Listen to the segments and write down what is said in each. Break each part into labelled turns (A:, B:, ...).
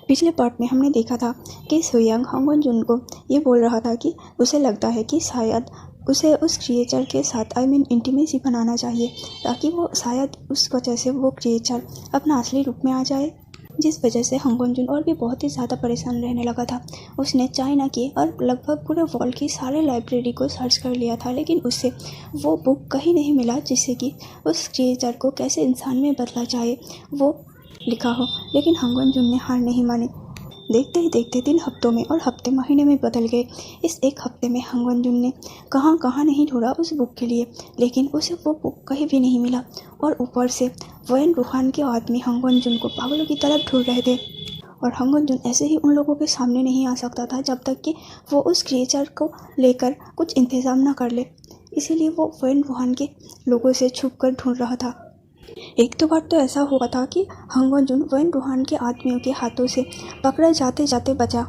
A: पिछले पार्ट में हमने देखा था कि सोयांग हंगवन जुन को ये बोल रहा था कि उसे लगता है कि शायद उसे उस क्रिएचर के साथ इंटीमेसी बनाना चाहिए ताकि वो शायद उस वजह से वो क्रिएचर अपना असली रूप में आ जाए, जिस वजह से हंगवन जुन और भी बहुत ही ज़्यादा परेशान रहने लगा था। उसने चाइना की और लगभग पूरे वर्ल्ड की सारे लाइब्रेरी को सर्च कर लिया था, लेकिन उसे वो बुक कहीं नहीं मिला जिससे कि उस क्रिएचर को कैसे इंसान में बदला जाए वो लिखा हो। लेकिन हंगवन जुन ने हार नहीं मानी। देखते ही देखते 3 हफ्तों में और हफ्ते महीने में बदल गए। इस एक हफ्ते में हंगवन जुन ने कहाँ कहाँ नहीं ढूंढा उस बुक के लिए, लेकिन उसे वो बुक कहीं भी नहीं मिला। और ऊपर से वैन रूहान के आदमी हंगवन जुन को पागलों की तरफ ढूंढ रहे थे, और हंगवन जुन ऐसे ही उन लोगों के सामने नहीं आ सकता था जब तक कि वो उस क्रिएचर को लेकर कुछ इंतज़ाम ना कर ले। इसीलिए वो वैन रूहान के लोगों से छुप कर ढूंढ रहा था। एक दो बार तो ऐसा हुआ था कि हंगवन जुन वैन रूहान के आदमियों के हाथों से पकड़ा जाते जाते बचा।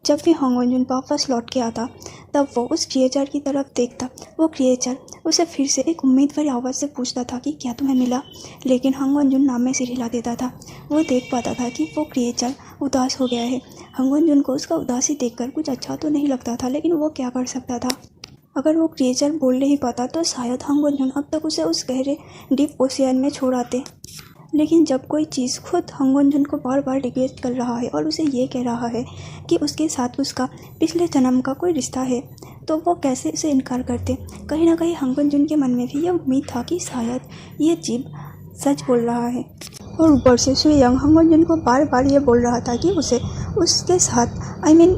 A: जब भी हंगवन जुन वापस लौट के आता तब वो उस क्रिएचर की तरफ देखता। वो क्रिएचर उसे फिर से एक उम्मीद भरी आवाज़ से पूछता था कि क्या तुम्हें मिला, लेकिन हंगवन जुन नाम में सिर हिला देता था। वो देख पाता था कि वो क्रिएचर उदास हो गया है। हंगवन जुन को उसका उदासी देखकर कुछ अच्छा तो नहीं लगता था, लेकिन वो क्या कर सकता था। अगर वो क्रिएचर बोल नहीं पाता तो शायद हंगवन जुन अब तक उसे उस गहरे डीप ओशियन में छोड़ आते। लेकिन जब कोई चीज़ खुद हंगवन जुन को बार बार रिक्वेस्ट कर रहा है और उसे ये कह रहा है कि उसके साथ उसका पिछले जन्म का कोई रिश्ता है, तो वो कैसे उसे इनकार करते। कहीं ना कहीं हंगवन जुन के मन में भी यह उम्मीद था कि शायद ये जीव सच बोल रहा है। और ऊपर से सोयांग हंगवन जुन को बार बार ये बोल रहा था कि उसे उसके साथ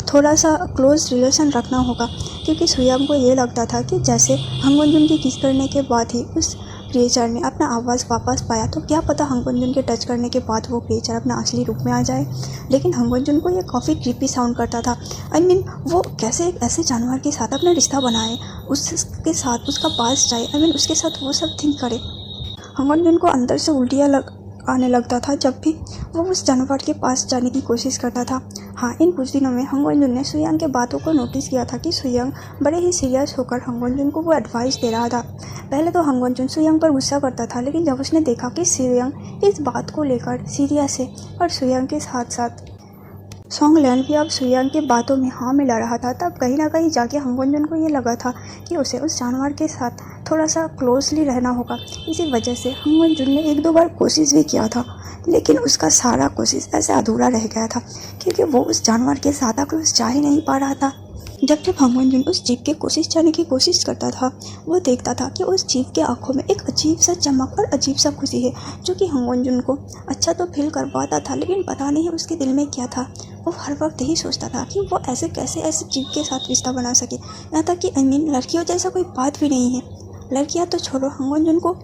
A: थोड़ा सा क्लोज रिलेशन रखना होगा, क्योंकि सोयांग को ये लगता था कि जैसे हंगवन जुन की किस करने के बाद ही उस क्रिएचर ने अपना आवाज़ वापस पाया, तो क्या पता हंगवन जुन के टच करने के बाद वो क्रिएचर अपना असली रूप में आ जाए। लेकिन हंगवन जुन को ये काफ़ी क्रीपी साउंड करता था। वो कैसे एक ऐसे जानवर के साथ अपना रिश्ता बनाए, उसके साथ उसका पास जाए, उसके साथ वो सब थिंक करे। हंगवन जुन को अंदर से उल्टियाँ आने लगता था जब भी वो उस जानवर के पास जाने की कोशिश करता था। हाँ, इन कुछ दिनों में हंगवन जुन ने सोयांग के बातों को नोटिस किया था कि सोयांग बड़े ही सीरियस होकर हंगवन जुन को वो एडवाइस दे रहा था। पहले तो हंगवन जुन सोयांग पर गुस्सा करता था, लेकिन जब उसने देखा कि सोयांग इस बात को लेकर सीरियस है और सोयांग के साथ साथ सोंगलैन भी अब सोयांग की बातों में हाँ मिला रहा था, तब कहीं ना कहीं जाके हंगवन जुन को ये लगा था कि उसे उस जानवर के साथ थोड़ा सा क्लोजली रहना होगा। इसी वजह से हंगवन जुन ने 1-2 बार कोशिश भी किया था, लेकिन उसका सारा कोशिश ऐसे अधूरा रह गया था क्योंकि वो उस जानवर के ज़्यादा क्लोज जा ही नहीं पा रहा था। जब हंगवन जुन उस जीव के कोशिश जाने की कोशिश करता था, वो देखता था कि उस जीव के आंखों में एक अजीब सा चमक और अजीब सा खुशी है, जो कि हंगवन जुन को अच्छा तो फील करवाता था, लेकिन पता नहीं उसके दिल में क्या था। वो हर वक्त यही सोचता था कि वो ऐसे कैसे ऐसे जीव के साथ रिश्ता बना सके। यहाँ तक कि लड़कियों जैसा कोई बात भी नहीं है। लड़कियाँ तो छोड़ो, हंगवन जुन को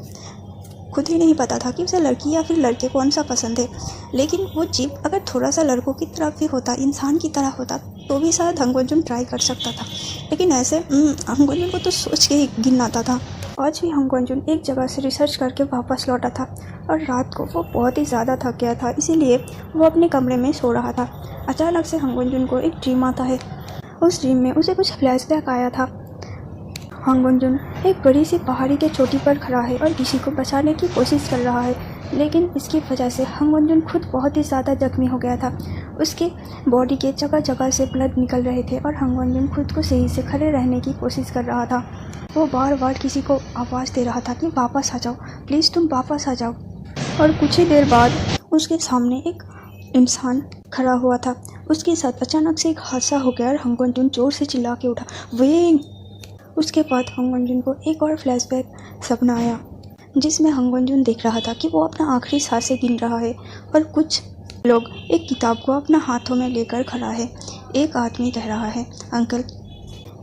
A: खुद ही नहीं पता था कि उसे लड़की या फिर लड़के कौन सा पसंद है। लेकिन वो जीव अगर थोड़ा सा लड़कों की तरफ भी होता, इंसान की तरह होता, तो भी शायद हंगवन जुन ट्राई कर सकता था। लेकिन ऐसे हंगवन जुन को तो सोच के ही घिन आता था। आज भी हंगवन जुन एक जगह से रिसर्च करके वापस लौटा था और रात को वो बहुत ही ज़्यादा थक गया था, इसीलिए वो अपने कमरे में सो रहा था। अचानक से हंगवन जुन को एक ड्रीम आता है। उस ड्रीम में उसे कुछ फ्लैशबैक आया था। हंगवन जुन एक बड़ी सी पहाड़ी के चोटी पर खड़ा है और किसी को बचाने की कोशिश कर रहा है, लेकिन इसकी वजह से हंगवन जुन खुद बहुत ही ज़्यादा जख्मी हो गया था। उसके बॉडी के जगह जगह से ब्लड निकल रहे थे और हंगवन जुन खुद को सही से खड़े रहने की कोशिश कर रहा था। वो बार बार किसी को आवाज़ दे रहा था कि वापस आ जाओ, प्लीज़ तुम वापस आ जाओ। और कुछ ही देर बाद उसके सामने एक इंसान खड़ा हुआ था। उसके साथ अचानक से एक हादसा हो गया और हंगवन जुन जोर से चिल्ला के उठा, वेंग। उसके बाद हंगवन जुन को एक और फ्लैशबैक सपना आया, जिसमें हंगवन जुन देख रहा था कि वो अपना आखिरी सांसें गिन रहा है और कुछ लोग एक किताब को अपना हाथों में लेकर खड़ा है। एक आदमी कह रहा है, अंकल,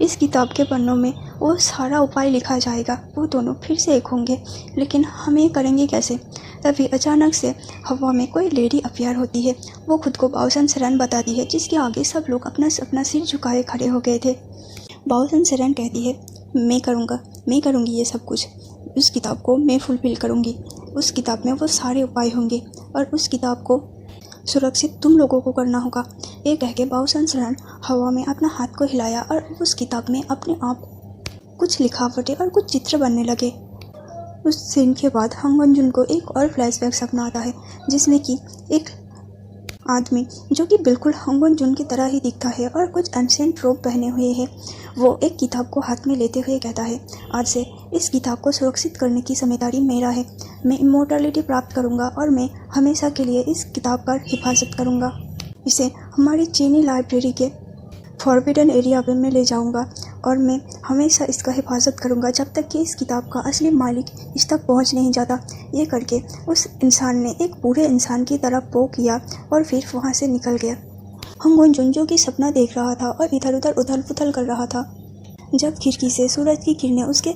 A: इस किताब के पन्नों में वो सारा उपाय लिखा जाएगा, वो दोनों फिर से एक होंगे, लेकिन हम ये करेंगे कैसे। तभी अचानक से हवा में कोई लेडी अपीयर होती है। वो खुद को बाओसन सेरेन बताती है, जिसके आगे सब लोग अपना सिर झुकाए खड़े हो गए थे। बाओसन सेरेन कहती है, मैं करूँगी ये सब कुछ, उस किताब को मैं फुलफिल करूँगी। उस किताब में वो सारे उपाय होंगे और उस किताब को सुरक्षित तुम लोगों को करना होगा। ये कह के बाओसन सेरेन हवा में अपना हाथ को हिलाया और उस किताब में अपने आप कुछ लिखावटें और कुछ चित्र बनने लगे। उस सीन के बाद हंगवन जुन को एक और फ्लैशबैक सपना आता है, जिसमें कि एक आदमी जो कि बिल्कुल हंग वॉन जुन की तरह ही दिखता है और कुछ एंशिएंट रोब पहने हुए है, वो एक किताब को हाथ में लेते हुए कहता है, आज से इस किताब को सुरक्षित करने की जिम्मेदारी मेरा है। मैं इमोर्टलिटी प्राप्त करूँगा और मैं हमेशा के लिए इस किताब का हिफाजत करूँगा। इसे हमारी चीनी लाइब्रेरी के फॉरबिडन एरिया पे मैं ले जाऊंगा और मैं हमेशा इसका हिफाजत करूंगा जब तक कि इस किताब का असली मालिक इस तक पहुंच नहीं जाता। ये करके उस इंसान ने एक बूढ़े इंसान की तरफ पो किया और फिर वहाँ से निकल गया। हंग वॉन जुन जो कि सपना देख रहा था और इधर उधर उथल पुथल कर रहा था। जब खिड़की से सूरज की किरणें उसके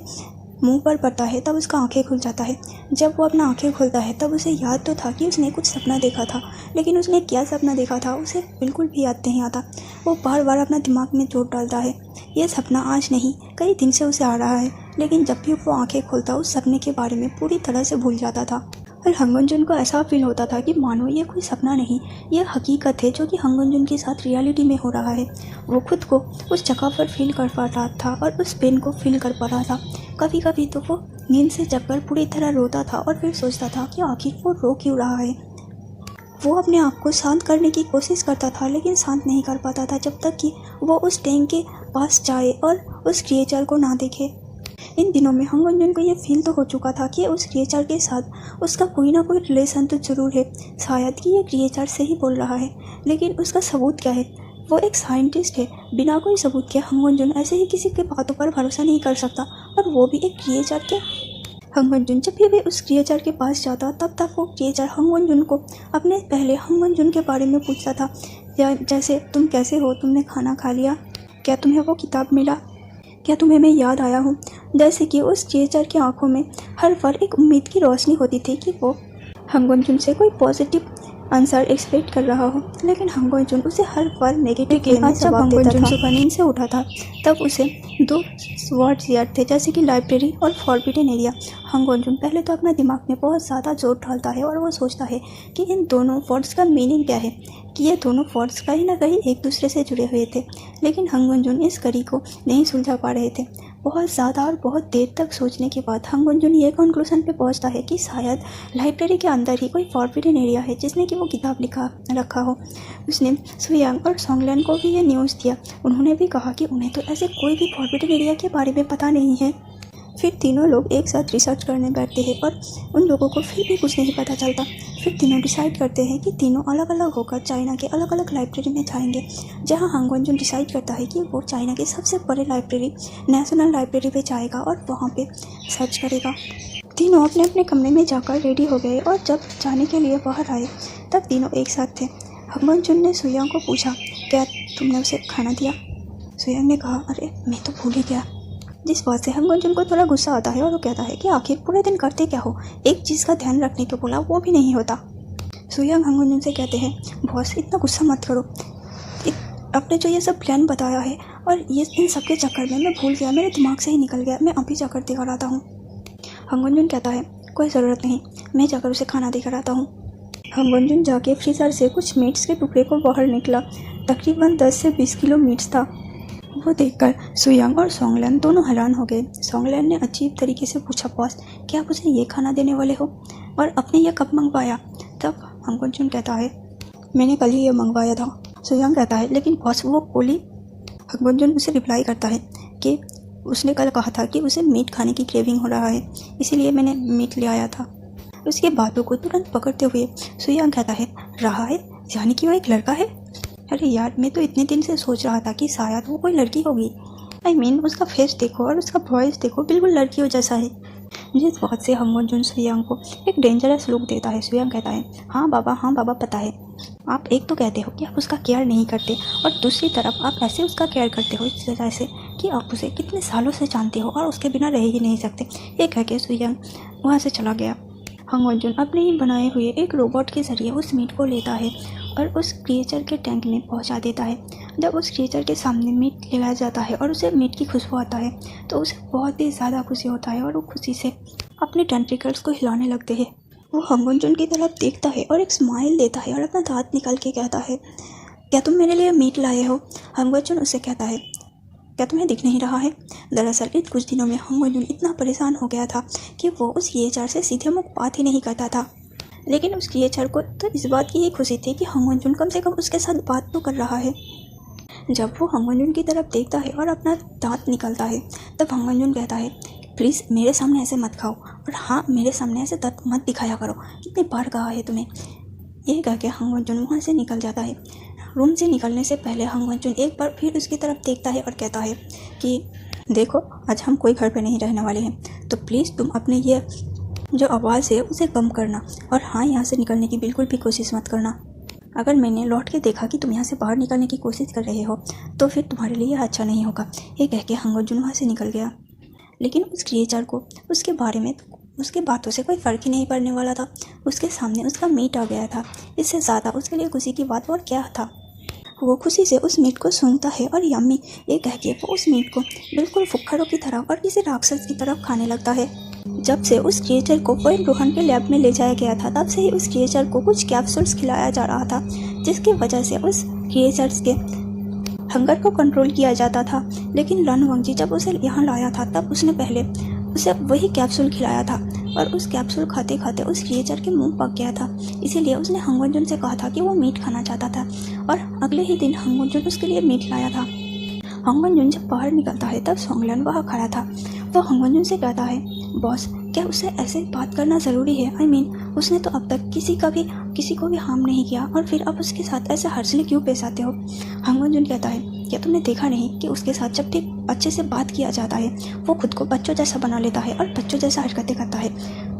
A: मुंह पर पड़ता है तब उसका आंखें खुल जाता है। जब वो अपना आंखें खोलता है तब उसे याद तो था कि उसने कुछ सपना देखा था, लेकिन उसने क्या सपना देखा था उसे बिल्कुल भी याद नहीं आता। वो बार बार अपना दिमाग में चोट डालता है। यह सपना आज नहीं कई दिन से उसे आ रहा है, लेकिन जब भी वो आंखें खोलता उस सपने के बारे में पूरी तरह से भूल जाता था। और हंग वॉन जुन को ऐसा फील होता था कि मानो ये कोई सपना नहीं, यह हकीकत है जो कि हंग वॉन जुन के साथ रियलिटी में हो रहा है। वो खुद को उस जगह पर फील कर पा रहा था और उस पेन को फील कर पा रहा था। कभी कभी तो वो नींद से जगकर पूरी तरह रोता था और फिर सोचता था कि आखिर वो रो क्यों रहा है। वो अपने आप को शांत करने की कोशिश करता था, लेकिन शांत नहीं कर पाता था जब तक कि वो उस टैंक के पास जाए और उस क्रिएचर को ना देखे। इन दिनों में हंग वॉन जुन को ये फील तो हो चुका था कि उस क्रिएचर के साथ उसका कोई ना कोई रिलेशन तो ज़रूर है, शायद कि ये क्रिएचर से ही बोल रहा है, लेकिन उसका सबूत क्या है। वो एक साइंटिस्ट है, बिना कोई सबूत के हंग वॉन जुन ऐसे ही किसी के बातों पर भरोसा नहीं कर सकता, और वो भी एक क्रिएचर के। हंग वॉन जुन जब भी उस क्रिएचर के पास जाता तब तक वो क्रिएचर हंग वॉन जुन को अपने पहले हंग वॉन जुन के बारे में पूछता था, या जैसे तुम कैसे हो, तुमने खाना खा लिया, क्या तुम्हें वो किताब मिला, क्या तुम्हें मैं याद आया हूँ। जैसे कि उस क्रिएचर की आंखों में हर बार एक उम्मीद की रोशनी होती थी कि वो हंग वॉन जुन से कोई पॉजिटिव आंसर एक्सपेक्ट कर रहा हो, लेकिन हंग वॉन जुन उसे हर बार नेगेटिव के में जवाब देता था। सुबह नींद से उठा था तब उसे 2 वर्ड्स याद थे, जैसे कि लाइब्रेरी और फॉरबिडन एरिया। हंग वॉन जुन पहले तो अपने दिमाग में बहुत ज़्यादा जोर डालता है और वो सोचता है कि इन दोनों वर्ड्स का मीनिंग क्या है, कि ये दोनों वर्ड्स कहीं ना कहीं एक दूसरे से जुड़े हुए थे, लेकिन हंग वॉन जुन इस कड़ी को नहीं सुलझा पा रहे थे। बहुत ज़्यादा और बहुत देर तक सोचने के बाद हंग वॉन जुन ये कंक्लूजन पे पहुंचता है कि शायद लाइब्रेरी के अंदर ही कोई फॉरबिडन एरिया है जिसने कि वो किताब लिखा रखा हो। उसने सुयांग और सोंगलैन को भी ये न्यूज़ दिया। उन्होंने भी कहा कि उन्हें तो ऐसे कोई भी फॉरबिडन एरिया के बारे में पता नहीं है। फिर तीनों लोग एक साथ रिसर्च करने बैठते हैं और उन लोगों को फिर भी कुछ नहीं पता चलता। फिर तीनों डिसाइड करते हैं कि तीनों अलग अलग होकर चाइना के अलग अलग लाइब्रेरी में जाएंगे, जहां हंग वॉन जुन डिसाइड करता है कि वो चाइना के सबसे बड़े लाइब्रेरी नेशनल लाइब्रेरी पे जाएगा और वहाँ पे सर्च करेगा। तीनों अपने अपने कमरे में जाकर रेडी हो गए और जब जाने के लिए बाहर आए तब तीनों एक साथ थे। हंग वॉन जुन ने सुयांग को पूछा, क्या तुमने उसे खाना दिया? सुयांग ने कहा, अरे मैं तो भूल ही गया। जिस बात से हंग वॉन जुन को थोड़ा गुस्सा आता है और वो कहता है कि आखिर पूरे दिन करते क्या हो, एक चीज़ का ध्यान रखने को बोला वो भी नहीं होता। सुयांग हंग वॉन जुन से कहते हैं, बॉस इतना गुस्सा मत करो, आपने जो ये सब प्लान बताया है और ये इन सब के चक्कर में मैं भूल गया, मेरे दिमाग से ही निकल गया, मैं अभी जाकर देकर आता हूँ। हंग वॉन जुन कहता है, कोई ज़रूरत नहीं, मैं जाकर उसे खाना देकर आता हूँ। हंग वॉन जुन जाके फ्रीज़र से कुछ मीट्स के टुकड़े को बाहर निकला। तकरीबन 10 से 20 किलो मीट्स था। वो देखकर सुयांग और सोंगलैन दोनों हैरान हो गए। सोंगलैन ने अजीब तरीके से पूछा, बॉस क्या आप उसे ये खाना देने वाले हो, और आपने ये कब मंगवाया? तब हंग वॉन जुन कहता है, मैंने कल ही ये मंगवाया था। सुयांग कहता है, लेकिन बॉस वो बोली। हंग वॉन जुन उसे रिप्लाई करता है कि उसने कल कहा था कि उसे मीट खाने की क्रेविंग हो रहा है, इसीलिए मैंने मीट ले आया था। उसके बातों को तुरंत पकड़ते हुए सुयांग कहता है, रहा है, यानी कि वो एक लड़का है? अरे यार, मैं तो इतने दिन से सोच रहा था कि शायद वो कोई लड़की होगी। I mean, उसका फेस देखो और उसका वॉइस देखो, बिल्कुल लड़कियों जैसा है। जिस बात से हंग वॉन जुन सुयांग को एक डेंजरस लुक देता है। सुयांग कहता है, हाँ बाबा पता है। आप एक तो कहते हो कि आप उसका केयर नहीं करते, और दूसरी तरफ आप ऐसे उसका केयर करते हो इस तरह से कि आप उसे कितने सालों से जानते हो और उसके बिना रह ही नहीं सकते। ये कह के सुयांग वहाँ से चला गया। हंग वॉन जुन अपने ही बनाए हुए एक रोबोट के ज़रिए उस मीट को लेता है और उस क्रिएचर के टैंक में पहुंचा देता है। जब उस क्रिएचर के सामने मीट लगाया जाता है और उसे मीट की खुशबू आता है तो उसे बहुत ही ज़्यादा खुशी होता है और वो खुशी से अपने टेंट्रिकल्स को हिलाने लगते हैं। वो हंग वॉन जुन की तरफ देखता है और एक स्माइल देता है और अपना दांत निकाल के कहता है, क्या तुम मेरे लिए मीट लाए हो? हंग वॉन जुन उसे कहता है, क्या तुम्हें दिख नहीं रहा है? दरअसल इन कुछ दिनों में हंग वॉन जुन इतना परेशान हो गया था कि वो उस क्रिएचर से सीधे मुख बात ही नहीं करता था। लेकिन उस क्रिएचर को तो इस बात की ही खुशी थी कि हंग वनजुन कम से कम उसके साथ बात तो कर रहा है। जब वो हंग वनजुन की तरफ देखता है और अपना दांत निकलता है, तब हंग वनजुन कहता है, प्लीज़ मेरे सामने ऐसे मत खाओ, और हाँ, मेरे सामने ऐसे दांत मत दिखाया करो, कितनी बार कहा है तुम्हें। ये कह के हंग वनजुन वहाँ से निकल जाता है। रूम से निकलने से पहले हंग वनजुन एक बार फिर उसकी तरफ देखता है और कहता है कि देखो, आज हम कोई घर पे नहीं रहने वाले हैं, तो प्लीज़ तुम अपने ये जो आवाज़ है उसे कम करना, और हाँ, यहाँ से निकलने की बिल्कुल भी कोशिश मत करना। अगर मैंने लौट के देखा कि तुम यहाँ से बाहर निकलने की कोशिश कर रहे हो तो फिर तुम्हारे लिए अच्छा नहीं होगा। ये कह के हंग वनजुन वहाँ से निकल गया। लेकिन उस क्रिएचर को उसके बारे में, उसके बातों से कोई फ़र्क ही नहीं पड़ने वाला था। उसके सामने उसका मीट आ गया था। इससे ज़्यादा उसके लिए खुशी की बात और क्या था। वो खुशी से उस मीट को सूंघता है और यम्मी ये कह के वो उस मीट को बिल्कुल फुक्खरों की तरह और किसी राक्षस की तरफ खाने लगता है। जब से उस क्रिएचर को कोई रोहन के लैब में ले जाया गया था, तब से ही उस क्रिएचर को कुछ कैप्सूल्स खिलाया जा रहा था, जिसकी वजह से उस क्रिएचर्स के हंगर को कंट्रोल किया जाता था। लेकिन लन वंगजी जब उसे यहाँ लाया था, तब उसने पहले उसे वही कैप्सूल खिलाया था, और उस कैप्सूल खाते खाते उस क्रिएचर के मुंह पक गया था। इसीलिए उसने हंग वनजुन से कहा था कि वो मीट खाना चाहता था, और अगले ही दिन हंग वनजुन उसके लिए मीट लाया था। हंग वनजुन जब बाहर निकलता है, तब सोंगलन वहाँ खड़ा था। वो हंग वनजुन से कहता है, बॉस, क्या उससे ऐसे बात करना ज़रूरी है? I mean, उसने तो अब तक किसी को भी हार्म नहीं किया, और फिर अब उसके साथ ऐसे हर्षली क्यों पेश आते हो? हंग वनजुन कहता है, क्या तुमने देखा नहीं कि उसके साथ जब भी अच्छे से बात किया जाता है, वो खुद को बच्चों जैसा बना लेता है और बच्चों जैसा हरकतें करता है।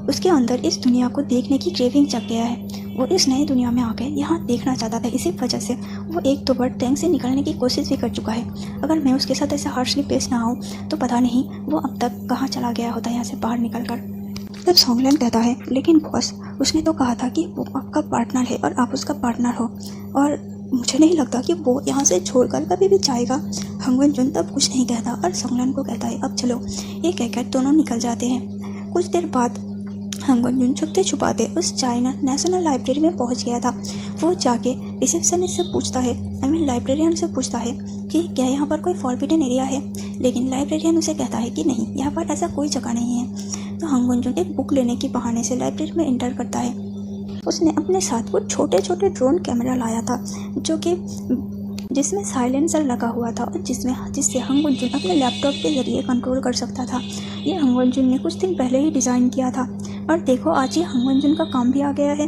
A: उसके अंदर इस दुनिया को देखने की क्रेविंग जग गया है। वो इस नई दुनिया में आके यहाँ देखना चाहता था। इसी वजह से वो एक दो बार टैंक से निकलने की कोशिश भी कर चुका है। अगर मैं उसके साथ ऐसे हार्शली पेश ना आऊँ तो पता नहीं वो अब तक कहाँ चला गया होता यहाँ से बाहर निकल कर। तब सोंगलन कहता है, लेकिन बॉस, उसने तो कहा था कि वो आपका पार्टनर है और आप उसका पार्टनर हो, और मुझे नहीं लगता कि वो यहाँ से छोड़कर कभी भी जाएगा। हंग वनजुन तब कुछ नहीं कहता और सोंगलन को कहता है, अब चलो। ये कहकर दोनों निकल जाते हैं। कुछ देर बाद हंग वनजुन छुपते छुपाते उस चाइना नेशनल लाइब्रेरी में पहुंच गया था। वो जाके रिसेप्शनिस्ट से पूछता है, लाइब्रेरियन से पूछता है कि क्या यहाँ पर कोई फॉरबिडन एरिया है। लेकिन लाइब्रेरियन उसे कहता है कि नहीं, यहाँ पर ऐसा कोई जगह नहीं है। तो हंग वनजुन एक बुक लेने के बहाने से लाइब्रेरी में एंटर करता है। उसने अपने साथ कुछ छोटे छोटे ड्रोन कैमरा लाया था, जो कि जिसमें साइलेंसर लगा हुआ था, और जिससे हंग वनजुन अपने लैपटॉप के ज़रिए कंट्रोल कर सकता था। ये हंग वनजुन ने कुछ दिन पहले ही डिज़ाइन किया था, और देखो आज ये हंग वनजुन का काम भी आ गया है।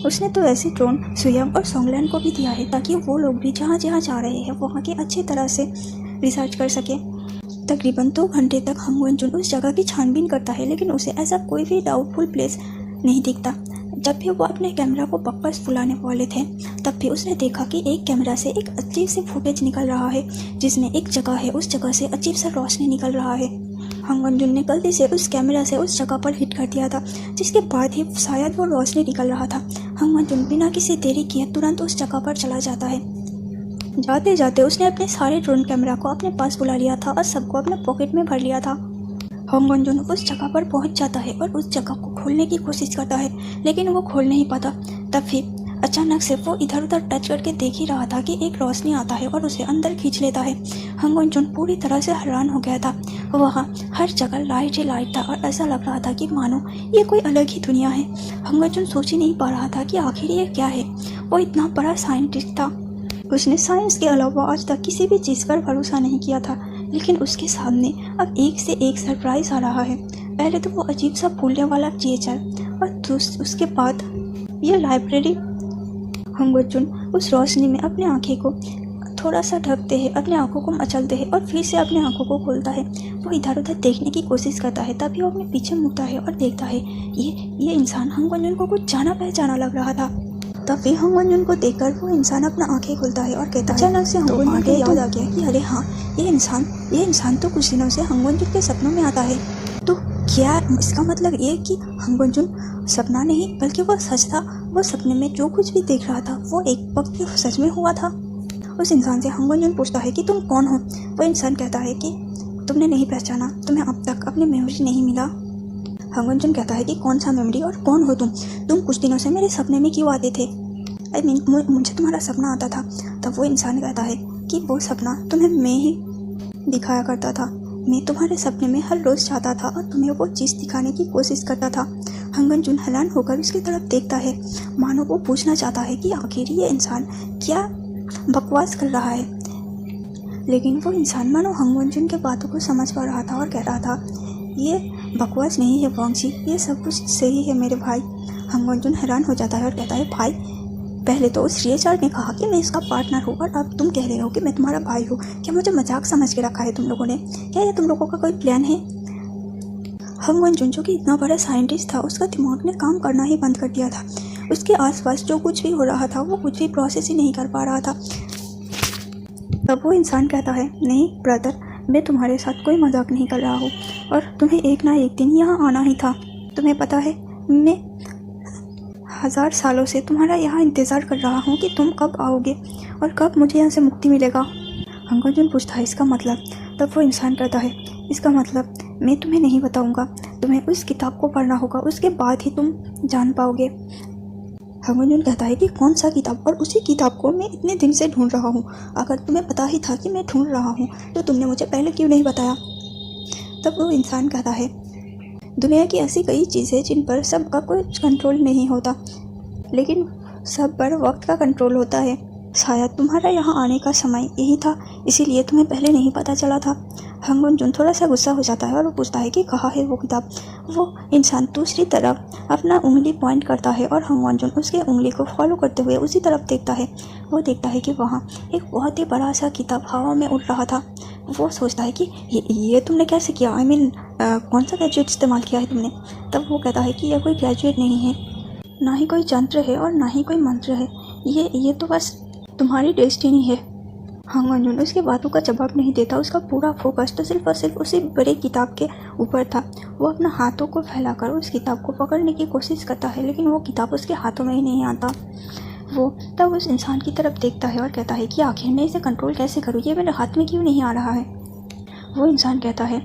A: उसने तो ऐसे ड्रोन सुयम और सोंगलन को भी दिया है, ताकि वो लोग भी जहाँ जहाँ जा रहे हैं वहाँ की अच्छी तरह से रिसर्च कर सके। तकरीबन 2 घंटे तक हंग वनजुन उस जगह की छानबीन करता है, लेकिन उसे ऐसा कोई भी डाउटफुल प्लेस नहीं दिखता। जब भी वो अपने कैमरा को वापस बुलाने वाले थे, तब भी उसने देखा कि एक कैमरा से एक अजीब सी फुटेज निकल रहा है, जिसमें एक जगह है, उस जगह से अजीब सा रोशनी निकल रहा है। हंग वनजुन ने गलती से उस कैमरा से उस जगह पर हिट कर दिया था, जिसके बाद ही शायद वो रोशनी निकल रहा था। हंग वनजुन बिना किसी देरी किए तुरंत उस जगह पर चला जाता है। जाते जाते उसने अपने सारे ड्रोन कैमरा को अपने पास बुला लिया था और सबको अपने पॉकेट में भर लिया था। हंग वनजुन उस जगह पर पहुंच जाता है और उस जगह को खोलने की कोशिश करता है, लेकिन वो खोल नहीं पाता। तब फिर अचानक से वो इधर उधर टच करके देख ही रहा था कि एक रोशनी आता है और उसे अंदर खींच लेता है। हंग वनजुन पूरी तरह से हैरान हो गया था। वहाँ हर जगह लाइट ही लाइट था, और ऐसा लग रहा था कि मानो ये कोई अलग ही दुनिया है। हंग वनजुन सोच ही नहीं पा रहा था कि आखिर ये क्या है। वो इतना बड़ा साइंटिस्ट था, उसने साइंस के अलावा आज तक किसी भी चीज़ पर भरोसा नहीं किया था, लेकिन उसके सामने अब एक से एक सरप्राइज आ रहा है। पहले तो वो अजीब सा फूलने वाला क्रिएचर, और उसके बाद ये लाइब्रेरी। हंग वनजुन उस रोशनी में अपने आँखें को थोड़ा सा ढकते हैं, अपने आँखों को मचलते हैं और फिर से अपने आँखों को खोलता है। वो इधर उधर देखने की कोशिश करता है, तभी वो अपने पीछे मुड़ता है और देखता है ये इंसान हंग वनजुन को कुछ जाना पहचाना लग रहा था। तभी हंग वनजुन को देखकर वो इंसान अपना आंखें खोलता है और कहता है, अचानक से हंग वनजुन को याद आ गया कि अरे हाँ, ये इंसान तो कुछ दिनों से हंग वनजुन के सपनों में आता है। तो क्या इसका मतलब ये कि हंग वनजुन सपना नहीं बल्कि वो सच था? वो सपने में जो कुछ भी देख रहा था वो एक वक्त सच में हुआ था। उस इंसान से हंग वनजुन पूछता है कि तुम कौन हो? वो इंसान कहता है कि तुमने नहीं पहचाना, तुम्हें अब तक अपनी मेमोरी नहीं मिला। हंग वनजुन कहता है कि कौन सा मेमोरी और कौन हो तुम कुछ दिनों से मेरे सपने में क्यों आते थे? मुझे तुम्हारा सपना आता था। तब वो इंसान कहता है कि वो सपना तुम्हें मैं ही दिखाया करता था। मैं तुम्हारे सपने में हर रोज़ जाता था और तुम्हें वो चीज़ दिखाने की कोशिश करता था। हंगन जुन हैरान होकर उसकी तरफ देखता है, मानो वो पूछना चाहता है कि आखिर ये इंसान क्या बकवास कर रहा है। लेकिन वो इंसान मानो हंगन जुन के बातों को समझ पा रहा था और कह रहा था, ये बकवास नहीं है वांगजी, ये सब कुछ सही है मेरे भाई। हंगन जुन हैरान हो जाता है और कहता है, भाई पहले तो उस रिएचार ने कहा कि मैं इसका पार्टनर हूँ और अब तुम कह रहे हो कि मैं तुम्हारा भाई हूँ। क्या मुझे मजाक समझ के रखा है तुम लोगों ने? क्या ये तुम लोगों का कोई प्लान है? हंगन जुन जो कि इतना बड़ा साइंटिस्ट था, उसका दिमाग ने काम करना ही बंद कर दिया था। उसके आसपास जो कुछ भी हो रहा था वो कुछ भी प्रोसेस ही नहीं कर पा रहा था। तब वो इंसान कहता है, नहीं ब्रदर, मैं तुम्हारे साथ कोई मजाक नहीं कर रहा हूँ और तुम्हें एक ना एक दिन यहाँ आना ही था। तुम्हें पता है, मैं 1000 सालों से तुम्हारा यहाँ इंतज़ार कर रहा हूँ कि तुम कब आओगे और कब मुझे यहाँ से मुक्ति मिलेगा। हंगन जुन पूछता है, इसका मतलब? तब वो इंसान कहता है, इसका मतलब मैं तुम्हें नहीं बताऊँगा, तुम्हें उस किताब को पढ़ना होगा, उसके बाद ही तुम जान पाओगे। हंगन जुन कहता है कि कौन सा किताब? और उसी किताब को मैं इतने दिन से ढूंढ रहा हूँ। अगर तुम्हें पता ही था कि मैं ढूंढ रहा हूँ तो तुमने मुझे पहले क्यों नहीं बताया? तब वो इंसान कहता है, दुनिया की ऐसी कई चीज़ें जिन पर सबका कोई कंट्रोल नहीं होता, लेकिन सब पर वक्त का कंट्रोल होता है। शायद तुम्हारा यहाँ आने का समय यही था, इसीलिए तुम्हें पहले नहीं पता चला था। हंगन जुन थोड़ा सा गुस्सा हो जाता है और वो पूछता है कि कहाँ है वो किताब? वो इंसान दूसरी तरफ अपना उंगली पॉइंट करता है और हंगन जुन उसके उंगली को फॉलो करते हुए उसी तरफ देखता है। वो देखता है कि वहाँ एक बहुत ही बड़ा सा किताब हवा में उड़ रहा था। वो सोचता है कि ये तुमने कैसे किया? आई मीन कौन सा गैजेट इस्तेमाल किया है तुमने? तब वो कहता है कि यह कोई गैजेट नहीं है, ना ही कोई यंत्र है और ना ही कोई मंत्र है, ये तो बस तुम्हारी डेस्टिनी है। हंगन जुन उसकी बातों का जवाब नहीं देता। उसका पूरा फोकस तो सिर्फ और सिर्फ उसी बड़े किताब के ऊपर था। वो अपना हाथों को फैलाकर उस किताब को पकड़ने की कोशिश करता है, लेकिन वो किताब उसके हाथों में ही नहीं आता। वो तब उस इंसान की तरफ देखता है और कहता है कि आखिर मैं इसे कंट्रोल कैसे करूँ, ये मेरे हाथ में क्यों नहीं आ रहा है? वो इंसान कहता है,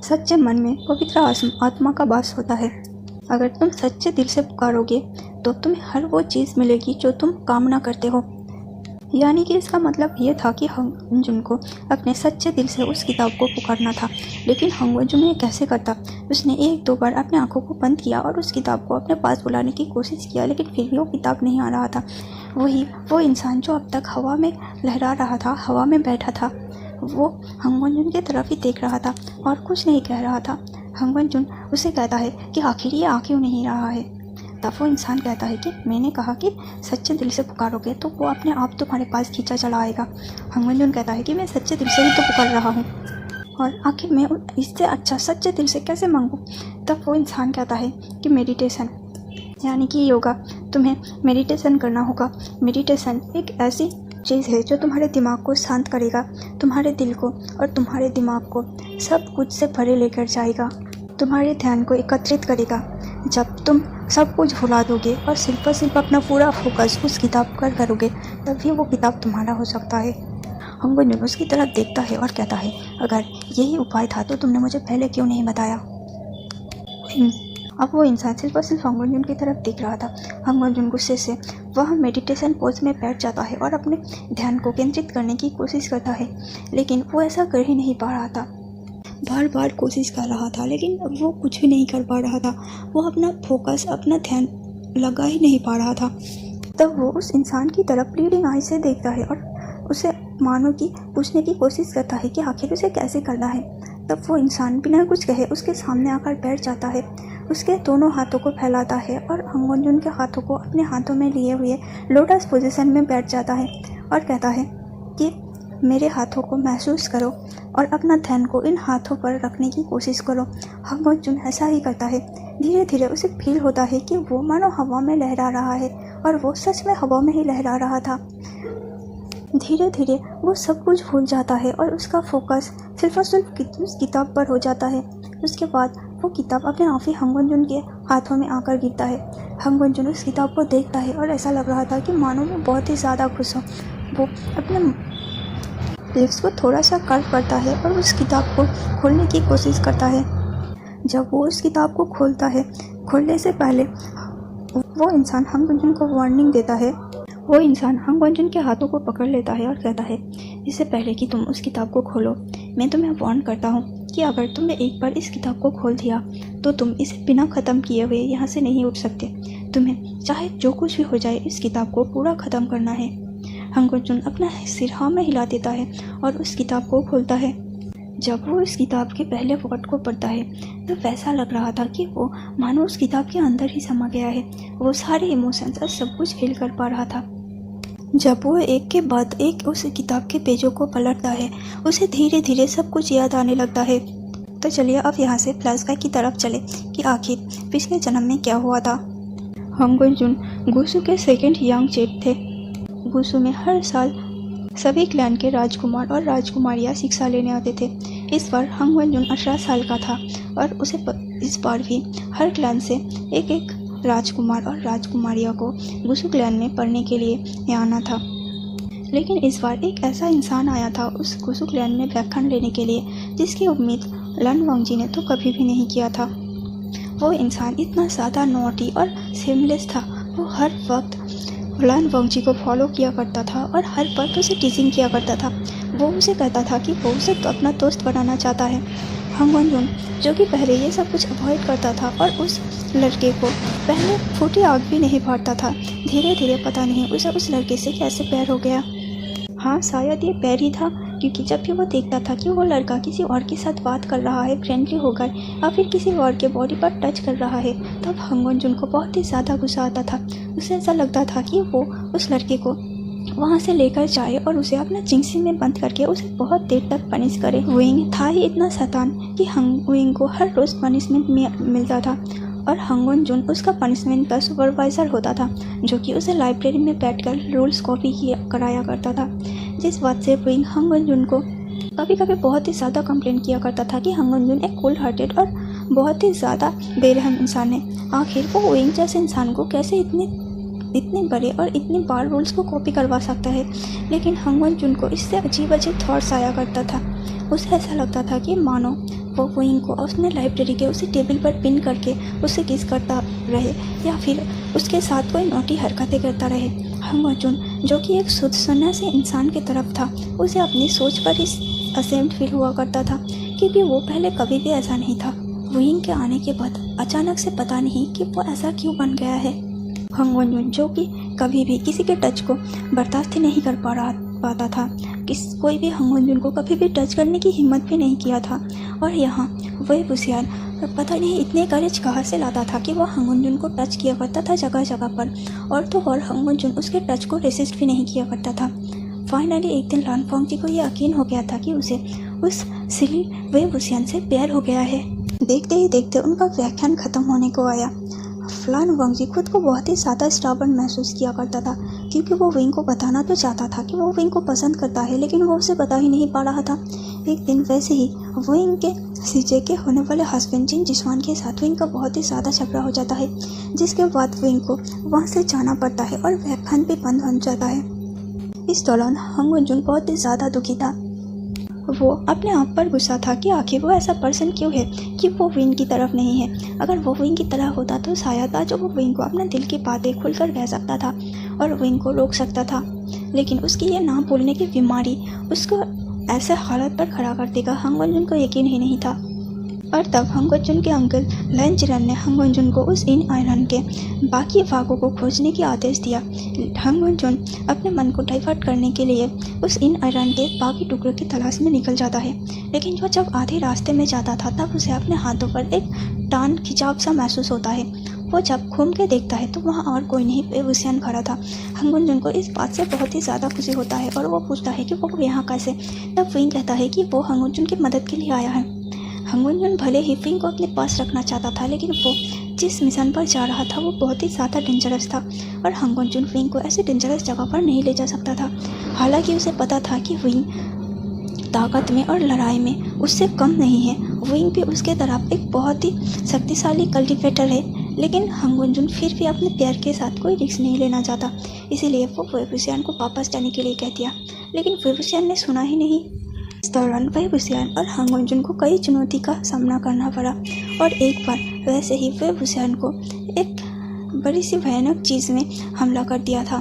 A: सच्चे मन में पवित्र आत्मा का वास होता है। अगर तुम सच्चे दिल से पुकारोगे तो तुम्हें हर वो चीज़ मिलेगी जो तुम कामना करते हो। यानी कि इसका मतलब ये था कि हंगन जुन को अपने सच्चे दिल से उस किताब को पुकारना था। लेकिन हंगन जुन ये कैसे करता? उसने 1-2 बार अपनी आंखों को बंद किया और उस किताब को अपने पास बुलाने की कोशिश किया, लेकिन फिर भी वो किताब नहीं आ रहा था। वो इंसान जो अब तक हवा में लहरा रहा था, हवा में बैठा था, वो हंगन जुन की तरफ ही देख रहा था और कुछ नहीं कह रहा था। हंगन जुन उसे कहता है कि आखिर ये आ क्यों नहीं रहा है? तब वो इंसान कहता है कि मैंने कहा कि सच्चे दिल से पुकारोगे तो वो अपने आप तुम्हारे पास खींचा चला आएगा। हंगन जुन कहता है कि मैं सच्चे दिल से ही तो पुकार रहा हूँ और आखिर मैं इससे अच्छा सच्चे दिल से कैसे मांगूँ? तब वो इंसान कहता है कि मेडिटेशन, यानी कि योगा, तुम्हें मेडिटेशन करना होगा। मेडिटेशन एक ऐसी चीज़ है जो तुम्हारे दिमाग को शांत करेगा, तुम्हारे दिल को और तुम्हारे दिमाग को सब कुछ से परे लेकर जाएगा, तुम्हारे ध्यान को एकत्रित करेगा। जब तुम सब कुछ भुला दोगे और सिर्फ और सिर्फ अपना पूरा फोकस उस किताब पर करोगे, तभी वो किताब तुम्हारा हो सकता है। हंगन जुन उसकी तरफ देखता है और कहता है, अगर यही उपाय था तो तुमने मुझे पहले क्यों नहीं बताया? अब वो इंसान सिर्फ और सिर्फ हंगन जुन की तरफ देख रहा था। हंगन जुन गुस्से से वह मेडिटेशन पोज में बैठ जाता है और अपने ध्यान को केंद्रित करने की कोशिश करता है, लेकिन वो ऐसा कर ही नहीं पा रहा था। बार बार कोशिश कर रहा था लेकिन वो कुछ भी नहीं कर पा रहा था। वो अपना फोकस, अपना ध्यान लगा ही नहीं पा रहा था। तब वो उस इंसान की तरफ प्लीडिंग आई से देखता है और उसे मानो कि पूछने की कोशिश करता है कि आखिर उसे कैसे करना है। तब वो इंसान बिना कुछ कहे उसके सामने आकर बैठ जाता है, उसके दोनों हाथों को फैलाता है और हंगन जुन के हाथों को अपने हाथों में लिए हुए लोटस पोजीशन में बैठ जाता है और कहता है कि मेरे हाथों को महसूस करो और अपना ध्यान को इन हाथों पर रखने की कोशिश करो। हंगन जुन ऐसा ही करता है। धीरे धीरे उसे फील होता है कि वो मानो हवा में लहरा रहा है और वो सच में हवा में ही लहरा रहा था। धीरे धीरे वो सब कुछ भूल जाता है और उसका फोकस सिर्फ और सिर्फ उस किताब पर हो जाता है। उसके बाद वो किताब अपने आप ही हंगन जुन के हाथों में आकर गिरता है। हंगन जुन उस किताब को देखता है और ऐसा लग रहा था कि मानो वो बहुत ही ज़्यादा खुश हो। वो अपने लिप्स को थोड़ा सा कर्व करता है और उस किताब को खोलने की कोशिश करता है। जब वो उस किताब को खोलता है, खोलने से पहले वो इंसान हंगन जुन को वार्निंग देता है। वो इंसान हंगन जुन के हाथों को पकड़ लेता है और कहता है, इससे पहले कि तुम उस किताब को खोलो, मैं तुम्हें वार्न करता हूँ कि अगर तुमने एक बार इस किताब को खोल दिया तो तुम इसे बिना ख़त्म किए हुए यहाँ से नहीं उठ सकते। तुम्हें चाहे जो कुछ भी हो जाए इस किताब को पूरा ख़त्म करना है। हंग वंजुन अपना सिर हाँ में हिला देता है और उस किताब को खोलता है। जब वो इस किताब के पहले वर्ड को पढ़ता है तो वैसा लग रहा था कि वो मानो उस किताब के अंदर ही समा गया है। वो सारे इमोशंस और सब कुछ फील कर पा रहा था। जब वो एक के बाद एक उस किताब के पेजों को पलटता है उसे धीरे धीरे सब कुछ याद आने लगता है। तो चलिए अब यहाँ से फ्लैशबैक की तरफ चले कि आखिर पिछले जन्म में क्या हुआ था। हंग वंजुन गुसू के सेकंड यंग चेट थे। गुसू में हर साल सभी क्लैन के राजकुमार और राजकुमारियाँ शिक्षा लेने आते थे। इस बार हंग वंजुन 18 साल का था और उसे इस बार भी हर क्लैन से एक एक राजकुमार और राजकुमारियों को गुसू क्लैन में पढ़ने के लिए आना था। लेकिन इस बार एक ऐसा इंसान आया था उस गुसू क्लैन में व्याख्यान लेने के लिए जिसकी उम्मीद लन वंगजी ने तो कभी भी नहीं किया था। वो इंसान इतना ज़्यादा नॉटी और शेमलेस था। वो हर वक्त लन वंगजी को फॉलो किया करता था और हर वक्त उसे टीचिंग किया करता था। वो उसे कहता था कि वो उसे तो अपना दोस्त बनाना चाहता है। हंग वंजुन जो कि पहले ये सब कुछ अवॉइड करता था और उस लड़के को पहले फूटी आग भी नहीं बांटता था, धीरे धीरे पता नहीं उसे उस लड़के से कैसे प्यार हो गया। हाँ, शायद ये प्यार ही था, क्योंकि जब भी वो देखता था कि वो लड़का किसी और के साथ बात कर रहा है, फ्रेंडली होकर या फिर किसी और के बॉडी पर टच कर रहा है, तब हंग वंजुन को बहुत ही ज़्यादा गुस्सा आता था। उसे ऐसा लगता था कि वो उस लड़के को वहाँ से लेकर जाए और उसे अपना जिंगसी में बंद करके उसे बहुत देर तक पनिश करे। विंग था ही इतना शैतान कि हंग विंग को हर रोज़ पनिशमेंट मिलता था और हंग वंजुन उसका पनिशमेंट का सुपरवाइज़र होता था, जो कि उसे लाइब्रेरी में बैठकर रूल्स कॉपी कराया करता था। जिस बात से विंग हंग वंजुन को कभी कभी बहुत ही ज़्यादा कंप्लेन किया करता था कि हंग वंजुन एक कोल्ड हार्टेड और बहुत ही ज़्यादा बेरहम इंसान है। आखिर वो विंग जैसे इंसान को कैसे इतने बड़े और इतनी बार रूल्स को कॉपी करवा सकता है। लेकिन हंग वंजुन को इससे अजीब अजीब थॉट्स आया करता था। उसे ऐसा लगता था कि मानो वो विंग को अपने लाइब्रेरी के उसी टेबल पर पिन करके उसे किस करता रहे या फिर उसके साथ कोई नोटी हरकतें करता रहे। हंग वंजुन जो कि एक शुद्ध सन्यासी इंसान की तरफ था, उसे अपनी सोच पर ही असेम्ड फील हुआ करता था, क्योंकि वो पहले कभी भी ऐसा नहीं था। विंग के आने के बाद अचानक से पता नहीं कि वो ऐसा क्यों बन गया है। हंग वंजुन जो कि कभी भी किसी के टच को बर्दाश्त ही नहीं कर पाता था, कोई भी हंग वंजुन को कभी भी टच करने की हिम्मत भी नहीं किया था। और यहाँ वही बुसियान पता नहीं इतने करेज कहाँ से लाता था कि वह हंग वंजुन को टच किया करता था जगह जगह पर, और तो और हंग वंजुन उसके टच को रेसिस्ट भी नहीं किया करता था। फाइनली एक दिन लन वंगजी को ये यकीन हो गया था कि उसे उस सिली वे बुसियान से प्यार हो गया है। देखते ही देखते उनका व्याख्यान खत्म होने को आया। लन वंगजी खुद को बहुत ही ज़्यादा स्टबर्न महसूस किया करता था, क्योंकि वो विंग को बताना तो चाहता था कि वो विंग को पसंद करता है, लेकिन वो उसे बता ही नहीं पा रहा था। एक दिन वैसे ही विंग के सीजे के होने वाले हस्बैंड जिन जिसवान के साथ विंग का बहुत ही ज़्यादा झगड़ा हो जाता है, जिसके बाद विंग को वहाँ से जाना पड़ता है और व्याख्यान भी बंद हो जाता है। इस दौरान हंग वंजुन बहुत ही ज़्यादा दुखी था। वो अपने आप पर गुस्सा था कि आखिर वो ऐसा पर्सन क्यों है कि वो विंग की तरफ नहीं है। अगर वो विंग की तरह होता तो शायद आज वो विंग को अपने दिल की बातें खुलकर कह सकता था और विंग को रोक सकता था, लेकिन उसकी ये ना बोलने की बीमारी उसको ऐसे हालत पर खड़ा कर देगा, हंग वंजुन को यकीन ही नहीं था। और तब हंग वंजुन के अंकल लन जिरन ने हंग वंजुन को उस इन आयरन के बाकी भागों को खोजने की आदेश दिया। हंग वंजुन अपने मन को डाइवर्ट करने के लिए उस इन आयरन के बाकी टुकड़ों की तलाश में निकल जाता है, लेकिन वो जब आधे रास्ते में जाता था तब उसे अपने हाथों पर एक टान खिंचाव सा महसूस होता है। वो जब घूम के देखता है तो वहाँ और कोई नहीं, बेबुसियान खड़ा था। हंग वंजुन को इस बात से बहुत ही ज़्यादा खुशी होता है और वो पूछता है कि वो यहाँ कैसे। तब विंग कहता है कि वो हंग वंजुन की मदद के लिए आया है। हंग वंजुन भले ही विंग को अपने पास रखना चाहता था, लेकिन वो जिस मिशन पर जा रहा था वो बहुत ही ज़्यादा डेंजरस था और हंग वंजुन विंग को ऐसी डेंजरस जगह पर नहीं ले जा सकता था। हालांकि उसे पता था कि विंग ताकत में और लड़ाई में उससे कम नहीं है। विंग भी उसके तरफ एक बहुत ही शक्तिशाली कल्टिवेटर है, लेकिन हंग वंजुन फिर भी अपने प्यार के साथ कोई रिस्क नहीं लेना चाहता, इसीलिए वो वेबुसियान को वापस जाने के लिए कह दिया, लेकिन वेबुसियान ने सुना ही नहीं। इस दौरान वेबुसियान और हंग वंजुन को कई चुनौती का सामना करना पड़ा और एक बार वैसे ही वेबुसियान को एक बड़ी सी भयानक चीज़ में हमला कर दिया था।